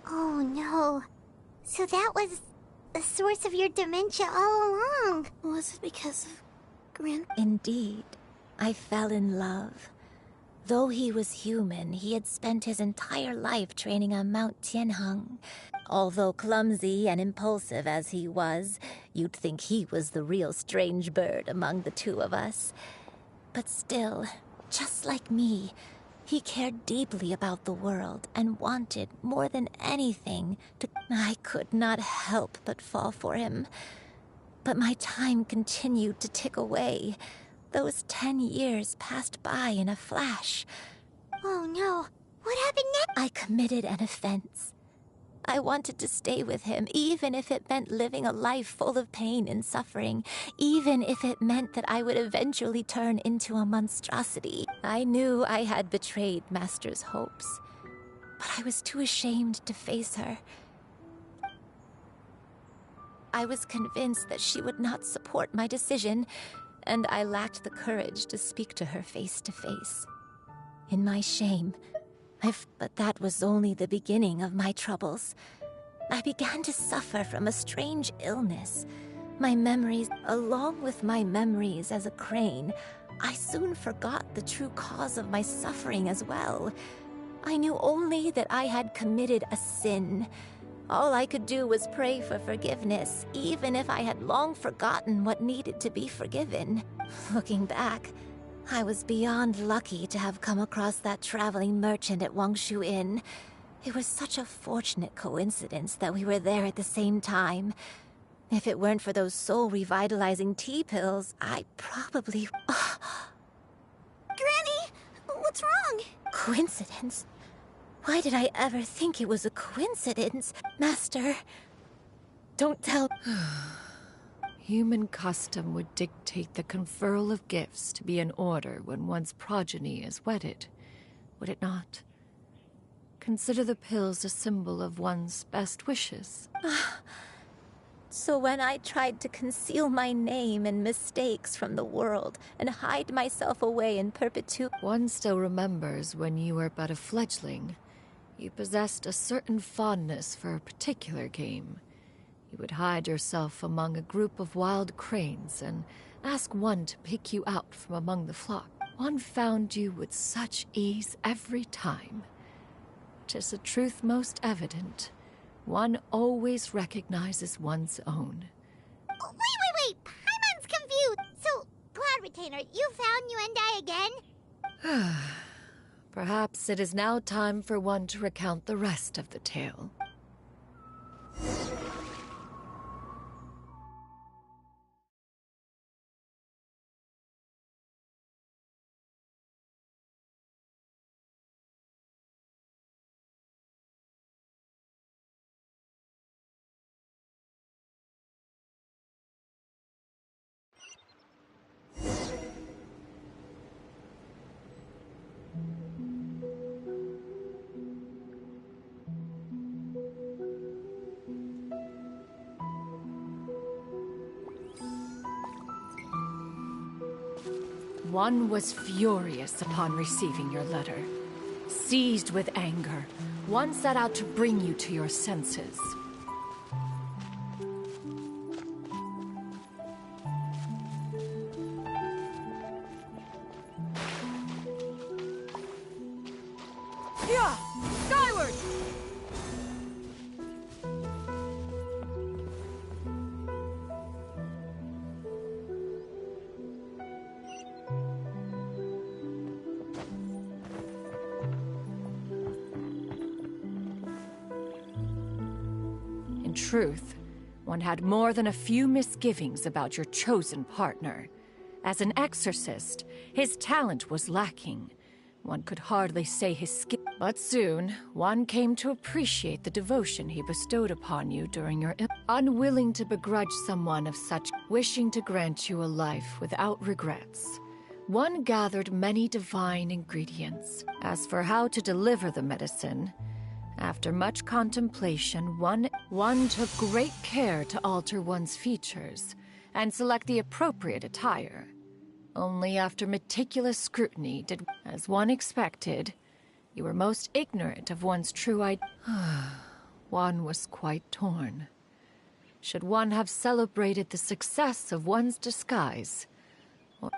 Oh no. So that was the source of your dementia all along. Was it because of Indeed. I fell in love. Though he was human, he had spent his entire life training on Mount Tianheng. Although clumsy and impulsive as he was, you'd think he was the real strange bird among the two of us. But still, just like me, he cared deeply about the world and wanted, more than anything, to... I could not help but fall for him. But my time continued to tick away. Those 10 years passed by in a flash. Oh no, what happened next? I committed an offense. I wanted to stay with him, even if it meant living a life full of pain and suffering, even if it meant that I would eventually turn into a monstrosity. I knew I had betrayed Master's hopes, but I was too ashamed to face her. I was convinced that she would not support my decision, and I lacked the courage to speak to her face to face. In my shame, but that was only the beginning of my troubles. I began to suffer from a strange illness. My memories, along with my memories as a crane, I soon forgot the true cause of my suffering as well. I knew only that I had committed a sin. All I could do was pray for forgiveness, even if I had long forgotten what needed to be forgiven. Looking back, I was beyond lucky to have come across that traveling merchant at Wangshu Inn. It was such a fortunate coincidence that we were there at the same time. If it weren't for those soul-revitalizing tea pills, I probably... Granny! What's wrong? Coincidence? Why did I ever think it was a coincidence? Master, don't tell... Human custom would dictate the conferral of gifts to be in order when one's progeny is wedded, would it not? Consider the pills a symbol of one's best wishes. So when I tried to conceal my name and mistakes from the world and hide myself away in perpetuity... One still remembers when you were but a fledgling. You possessed a certain fondness for a particular game. You would hide yourself among a group of wild cranes and ask one to pick you out from among the flock. One found you with such ease every time. 'Tis a truth most evident. One always recognizes one's own. Wait! Paimon's confused! So, Cloud Retainer, you found Yuendai again? Perhaps it is now time for one to recount the rest of the tale. One was furious upon receiving your letter. Seized with anger, one set out to bring you to your senses. Yeah! Skyward! In truth, one had more than a few misgivings about your chosen partner. As an exorcist, his talent was lacking. One could hardly say his skill. But soon, one came to appreciate the devotion he bestowed upon you during your unwilling to begrudge someone of such, wishing to grant you a life without regrets. One gathered many divine ingredients. As for how to deliver the medicine, after much contemplation, one took great care to alter one's features and select the appropriate attire. Only after meticulous scrutiny did, as one expected, you were most ignorant of one's true identity. One was quite torn. Should one have celebrated the success of one's disguise? Or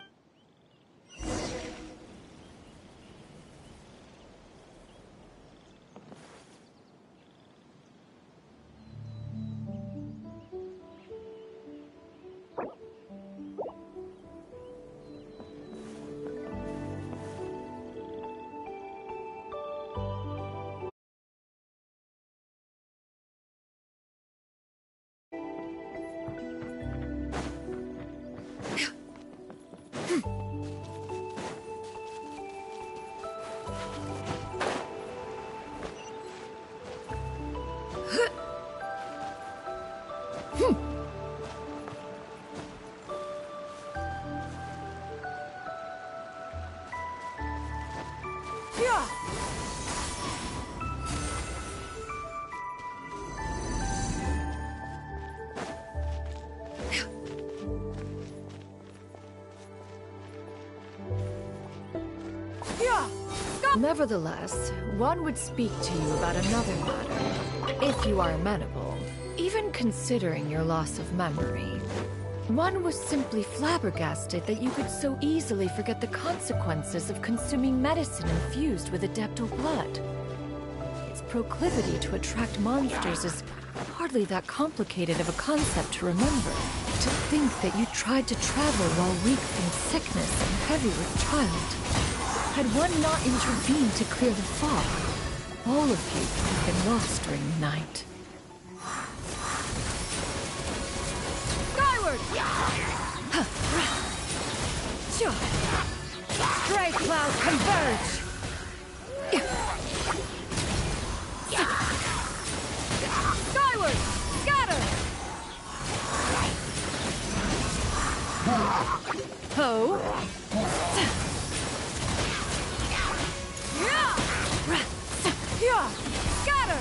Nevertheless, one would speak to you about another matter, if you are amenable. Even considering your loss of memory, one was simply flabbergasted that you could so easily forget the consequences of consuming medicine infused with adeptal blood. Its proclivity to attract monsters is hardly that complicated of a concept to remember. To think that you tried to travel while weak from sickness and heavy with child. Had one not intervened to clear the fog, all of you would have been lost during the night. Skyward! Stray clouds converge! Skyward! Scatter! Ho! Scatter!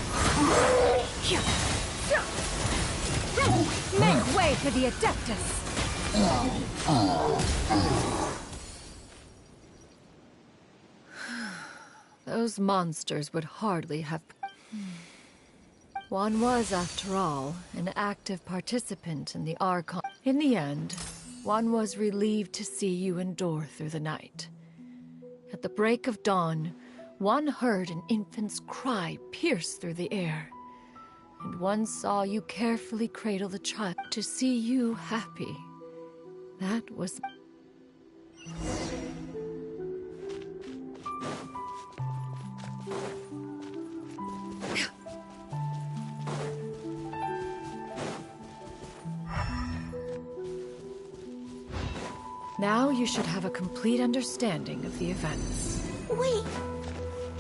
Make way for the Adeptus! Those monsters would hardly have... One was, after all, an active participant in the Archon. In the end, one was relieved to see you endure through the night. At the break of dawn, one heard an infant's cry pierce through the air, and one saw you carefully cradle the child. To see you happy, that was... Now you should have a complete understanding of the events. Wait,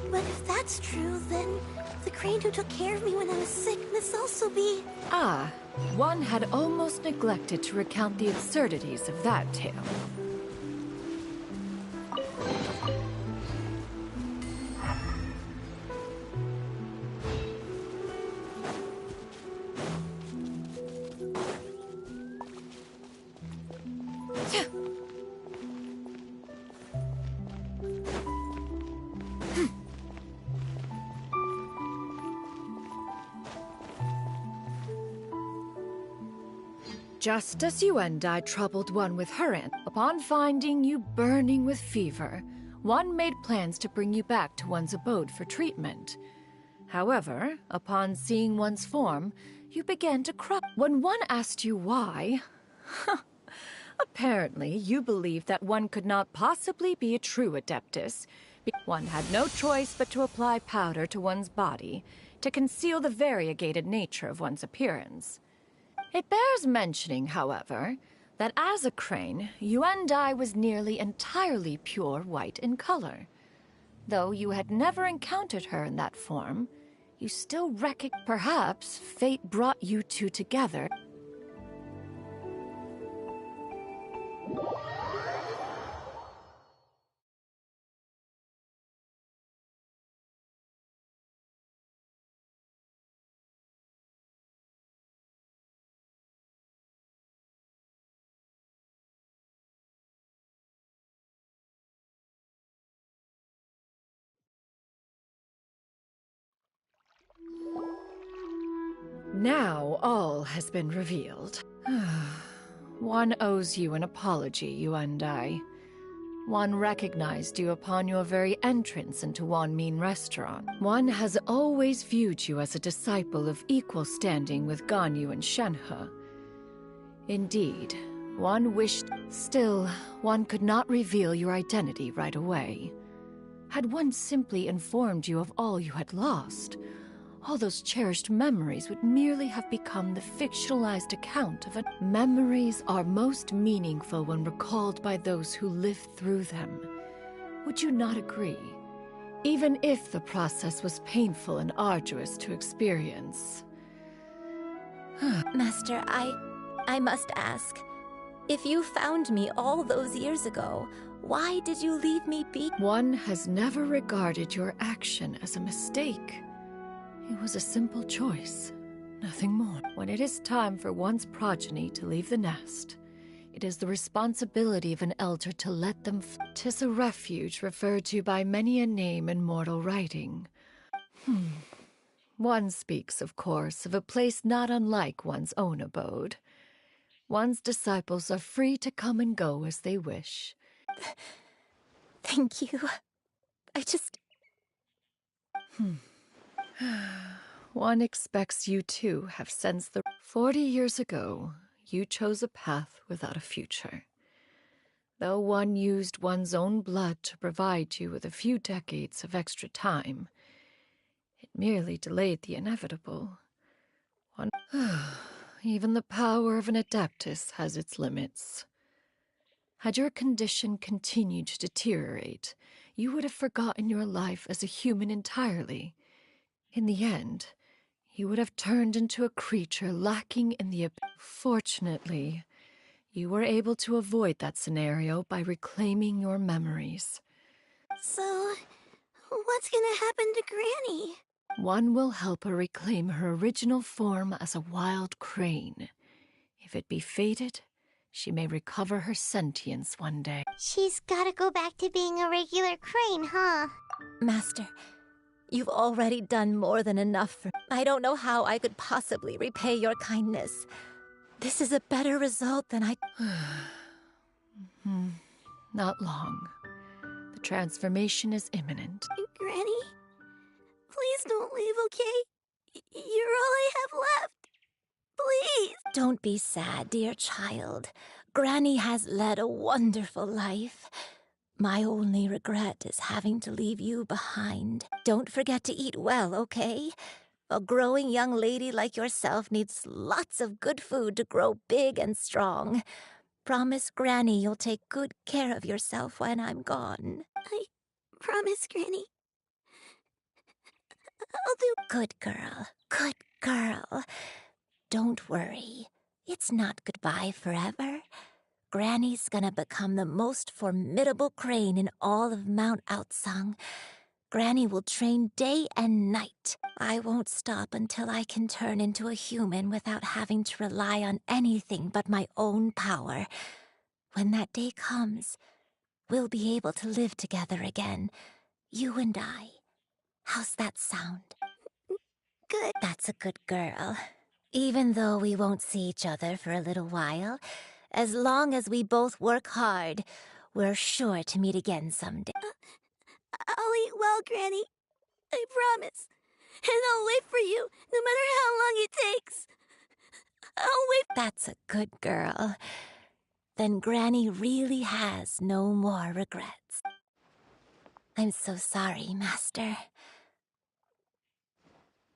but if that's true, then the crane who took care of me when I was sick must also be... Ah, one had almost neglected to recount the absurdities of that tale. Just as you and I troubled one with her aunt, upon finding you burning with fever, one made plans to bring you back to one's abode for treatment. However, upon seeing one's form, you began to cry. When one asked you why, apparently you believed that one could not possibly be a true Adeptus. One had no choice but to apply powder to one's body to conceal the variegated nature of one's appearance. It bears mentioning, however, that as a crane, Yuendai was nearly entirely pure white in color. Though you had never encountered her in that form, you still recognize. Perhaps fate brought you two together. Now all has been revealed. One owes you an apology, you and I. One recognized you upon your very entrance into Wanmin Restaurant. One has always viewed you as a disciple of equal standing with Ganyu and Shenhe. Indeed, one wished. Still, one could not reveal your identity right away. Had one simply informed you of all you had lost, all those cherished memories would merely have become the fictionalized account of a... Memories are most meaningful when recalled by those who lived through them. Would you not agree? Even if the process was painful and arduous to experience. Master, I must ask. If you found me all those years ago, why did you leave me be? One has never regarded your action as a mistake. It was a simple choice, nothing more. When it is time for one's progeny to leave the nest, it is the responsibility of an elder to let them 'Tis a refuge referred to by many a name in mortal writing. One speaks, of course, of a place not unlike one's own abode. One's disciples are free to come and go as they wish. Thank you. I just... One expects you too have sensed the... 40 years ago, you chose a path without a future. Though one used one's own blood to provide you with a few decades of extra time, it merely delayed the inevitable. Even the power of an Adeptus has its limits. Had your condition continued to deteriorate, you would have forgotten your life as a human entirely. In the end, you would have turned into a creature lacking in the... Fortunately, you were able to avoid that scenario by reclaiming your memories. So, what's gonna happen to Granny? One will help her reclaim her original form as a wild crane. If it be fated, she may recover her sentience one day. She's gotta go back to being a regular crane, huh? Master, you've already done more than enough for... I don't know how I could possibly repay your kindness. This is a better result than I... Not long. The transformation is imminent. Granny? Please don't leave, okay? You're all I have left. Please! Don't be sad, dear child. Granny has led a wonderful life. My only regret is having to leave you behind. Don't forget to eat well, okay? A growing young lady like yourself needs lots of good food to grow big and strong. Promise Granny you'll take good care of yourself when I'm gone. I promise, Granny. I'll do... Good girl. Good girl. Don't worry. It's not goodbye forever. Granny's gonna become the most formidable crane in all of Mount Outsung. Granny will train day and night. I won't stop until I can turn into a human without having to rely on anything but my own power. When that day comes, we'll be able to live together again. You and I. How's that sound? Good. That's a good girl. Even though we won't see each other for a little while, as long as we both work hard, we're sure to meet again someday. I'll eat well, Granny. I promise. And I'll wait for you, no matter how long it takes. I'll wait. That's a good girl. Then Granny really has no more regrets. I'm so sorry, Master.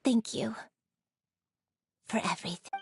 Thank you for everything.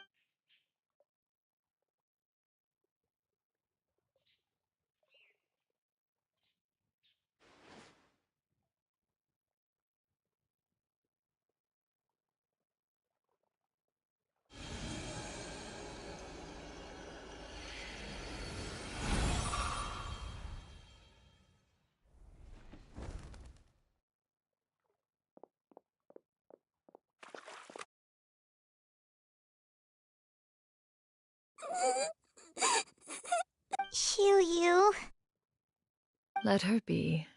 Xianyun. Let her be.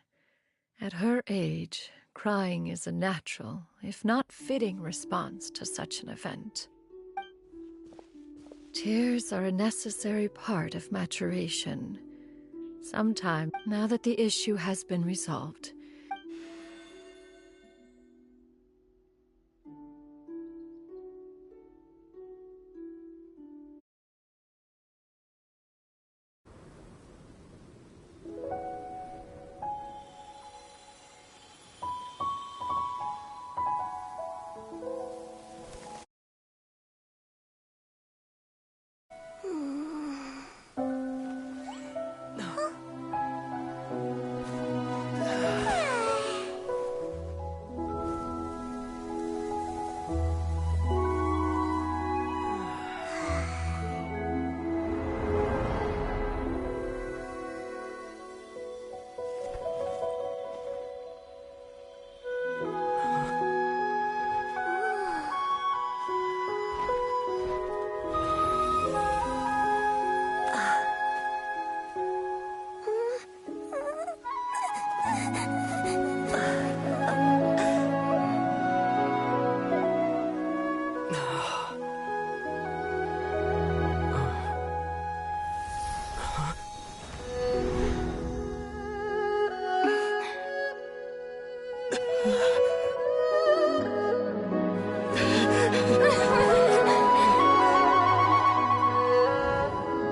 At her age, crying is a natural, if not fitting, response to such an event. Tears are a necessary part of maturation. Sometime, now that the issue has been resolved,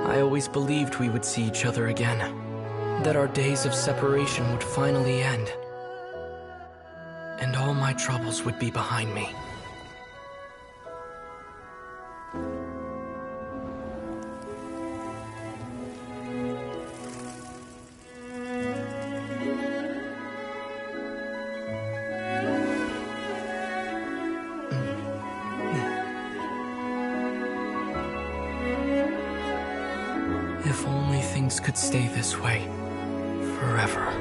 I always believed we would see each other again. That our days of separation would finally end. And all my troubles would be behind me. If only things could stay this way forever.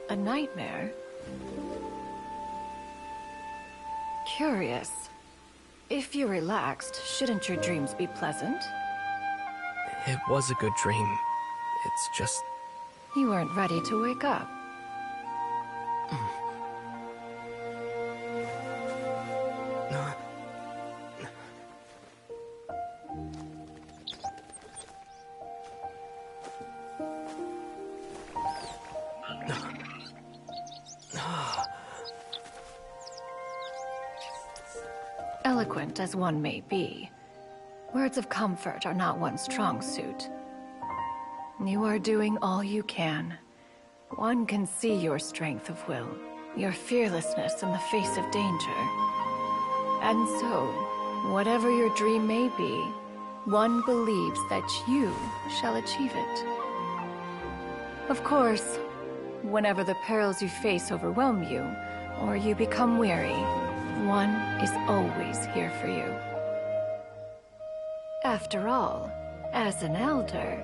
a nightmare? Curious. If you're relaxed, shouldn't your dreams be pleasant? It was a good dream. It's just... You weren't ready to wake up. Eloquent as one may be, words of comfort are not one's strong suit. You are doing all you can. One can see your strength of will, your fearlessness in the face of danger. And so, whatever your dream may be, one believes that you shall achieve it. Of course, whenever the perils you face overwhelm you, or you become weary, one is always here for you. After all, as an elder,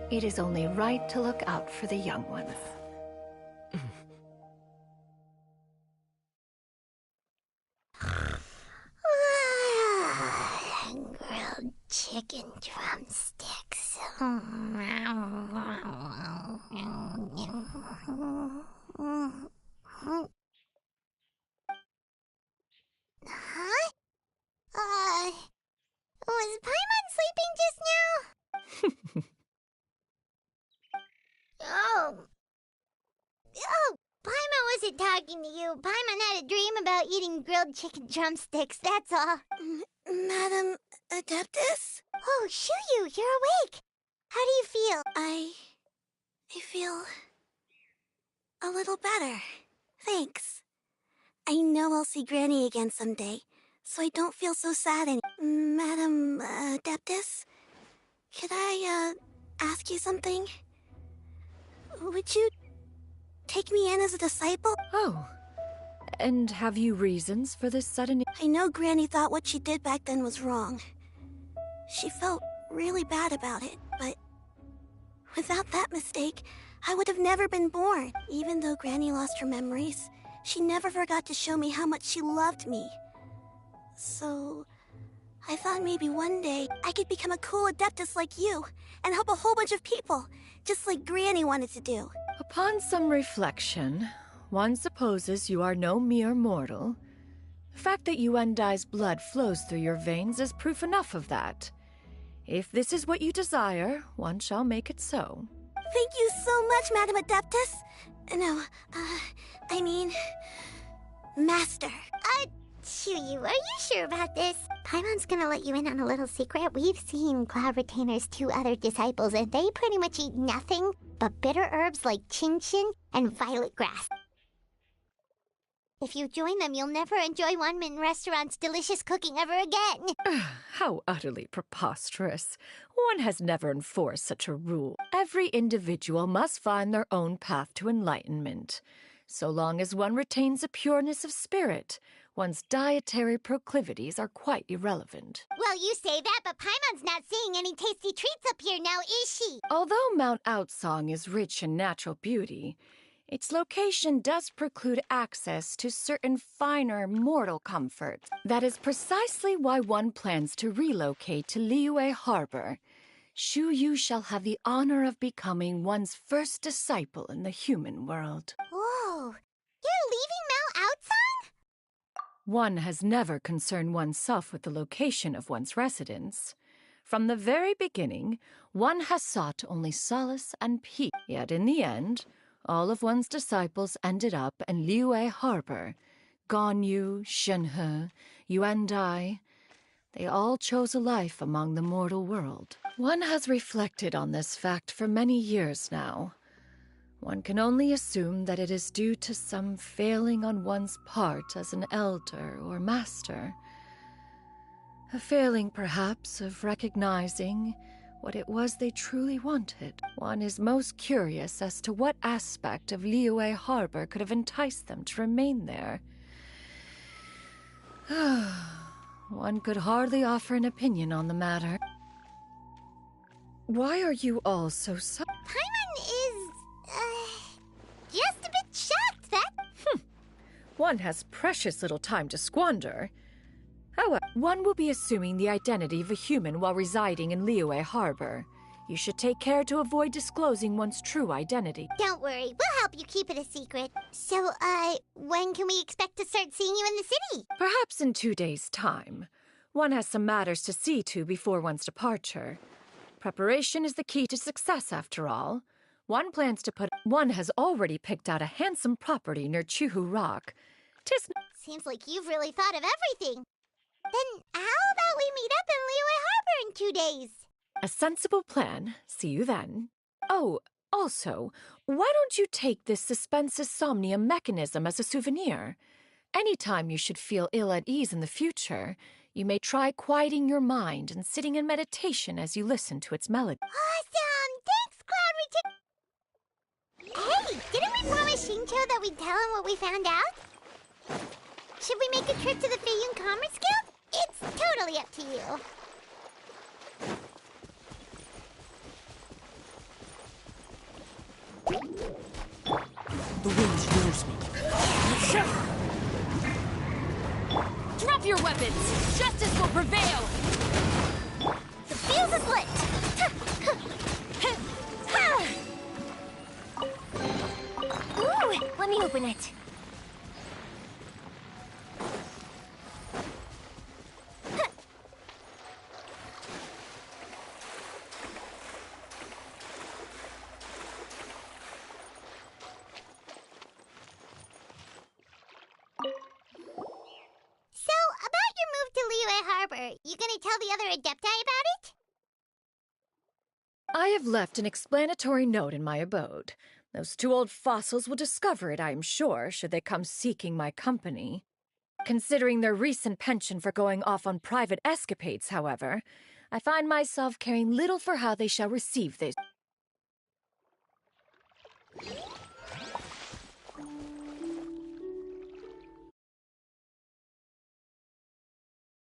it is only right to look out for the young ones. chicken drumsticks. Huh? Was Paimon sleeping just now? Oh, Paimon wasn't talking to you. Paimon had a dream about eating grilled chicken drumsticks, that's all. Madam Adeptus? Oh, Xianyun, you're awake. How do you feel? I feel a little better. Thanks. I know I'll see Granny again someday, so I don't feel so sad anymore. Madam Adeptus? Could I, ask you something? Would you take me in as a disciple? Oh. And have you reasons for this sudden... I know Granny thought what she did back then was wrong. She felt really bad about it, but without that mistake, I would have never been born. Even though Granny lost her memories, she never forgot to show me how much she loved me. So, I thought maybe one day I could become a cool Adeptus like you and help a whole bunch of people, just like Granny wanted to do. Upon some reflection, one supposes you are no mere mortal. The fact that Yuendai's blood flows through your veins is proof enough of that. If this is what you desire, one shall make it so. Thank you so much, Madam Adeptus. No, I mean... Master. Xianyun, are you sure about this? Paimon's gonna let you in on a little secret. We've seen Cloud Retainer's 2 other disciples, and they pretty much eat nothing but bitter herbs like chinchin and violet grass. If you join them, you'll never enjoy Wanmin Restaurant's delicious cooking ever again. How utterly preposterous. One has never enforced such a rule. Every individual must find their own path to enlightenment. So long as one retains a pureness of spirit, one's dietary proclivities are quite irrelevant. Well, you say that, but Paimon's not seeing any tasty treats up here now, is she? Although Mount Outsong is rich in natural beauty, its location does preclude access to certain finer mortal comforts. That is precisely why one plans to relocate to Liyue Harbor. Xianyun shall have the honor of becoming one's first disciple in the human world. Whoa, you're leaving Mount Outsong? One has never concerned oneself with the location of one's residence. From the very beginning, one has sought only solace and peace. Yet in the end, all of one's disciples ended up in Liyue Harbor. Ganyu, Shenhe, Yuendai. They all chose a life among the mortal world. One has reflected on this fact for many years now. One can only assume that it is due to some failing on one's part as an elder or master. A failing, perhaps, of recognizing what it was they truly wanted. One is most curious as to what aspect of Liyue Harbor could have enticed them to remain there. One could hardly offer an opinion on the matter. Why are you all so Paimon is, just a bit shocked that... One has precious little time to squander. However, one will be assuming the identity of a human while residing in Liyue Harbor. You should take care to avoid disclosing one's true identity. Don't worry, we'll help you keep it a secret. So, when can we expect to start seeing you in the city? Perhaps in 2 days' time. One has some matters to see to before one's departure. Preparation is the key to success, after all. One has already picked out a handsome property near Chuhu Rock. Seems like you've really thought of everything. Then how about we meet up in Liyue Harbor in 2 days? A sensible plan. See you then. Oh, also, why don't you take this suspensus somnium mechanism as a souvenir? Anytime you should feel ill at ease in the future, you may try quieting your mind and sitting in meditation as you listen to its melody. Awesome! Thanks, Cloud Retainer! Hey, didn't we promise Shincho that we'd tell him what we found out? Should we make a trip to the Feiyun Commerce Guild? It's totally up to you. The wind's yours, Drop your weapons! Justice will prevail! open it. So, about your move to Liyue Harbor, you gonna tell the other Adepti about it? I have left an explanatory note in my abode. Those two old fossils will discover it, I am sure, should they come seeking my company. Considering their recent penchant for going off on private escapades, however, I find myself caring little for how they shall receive this.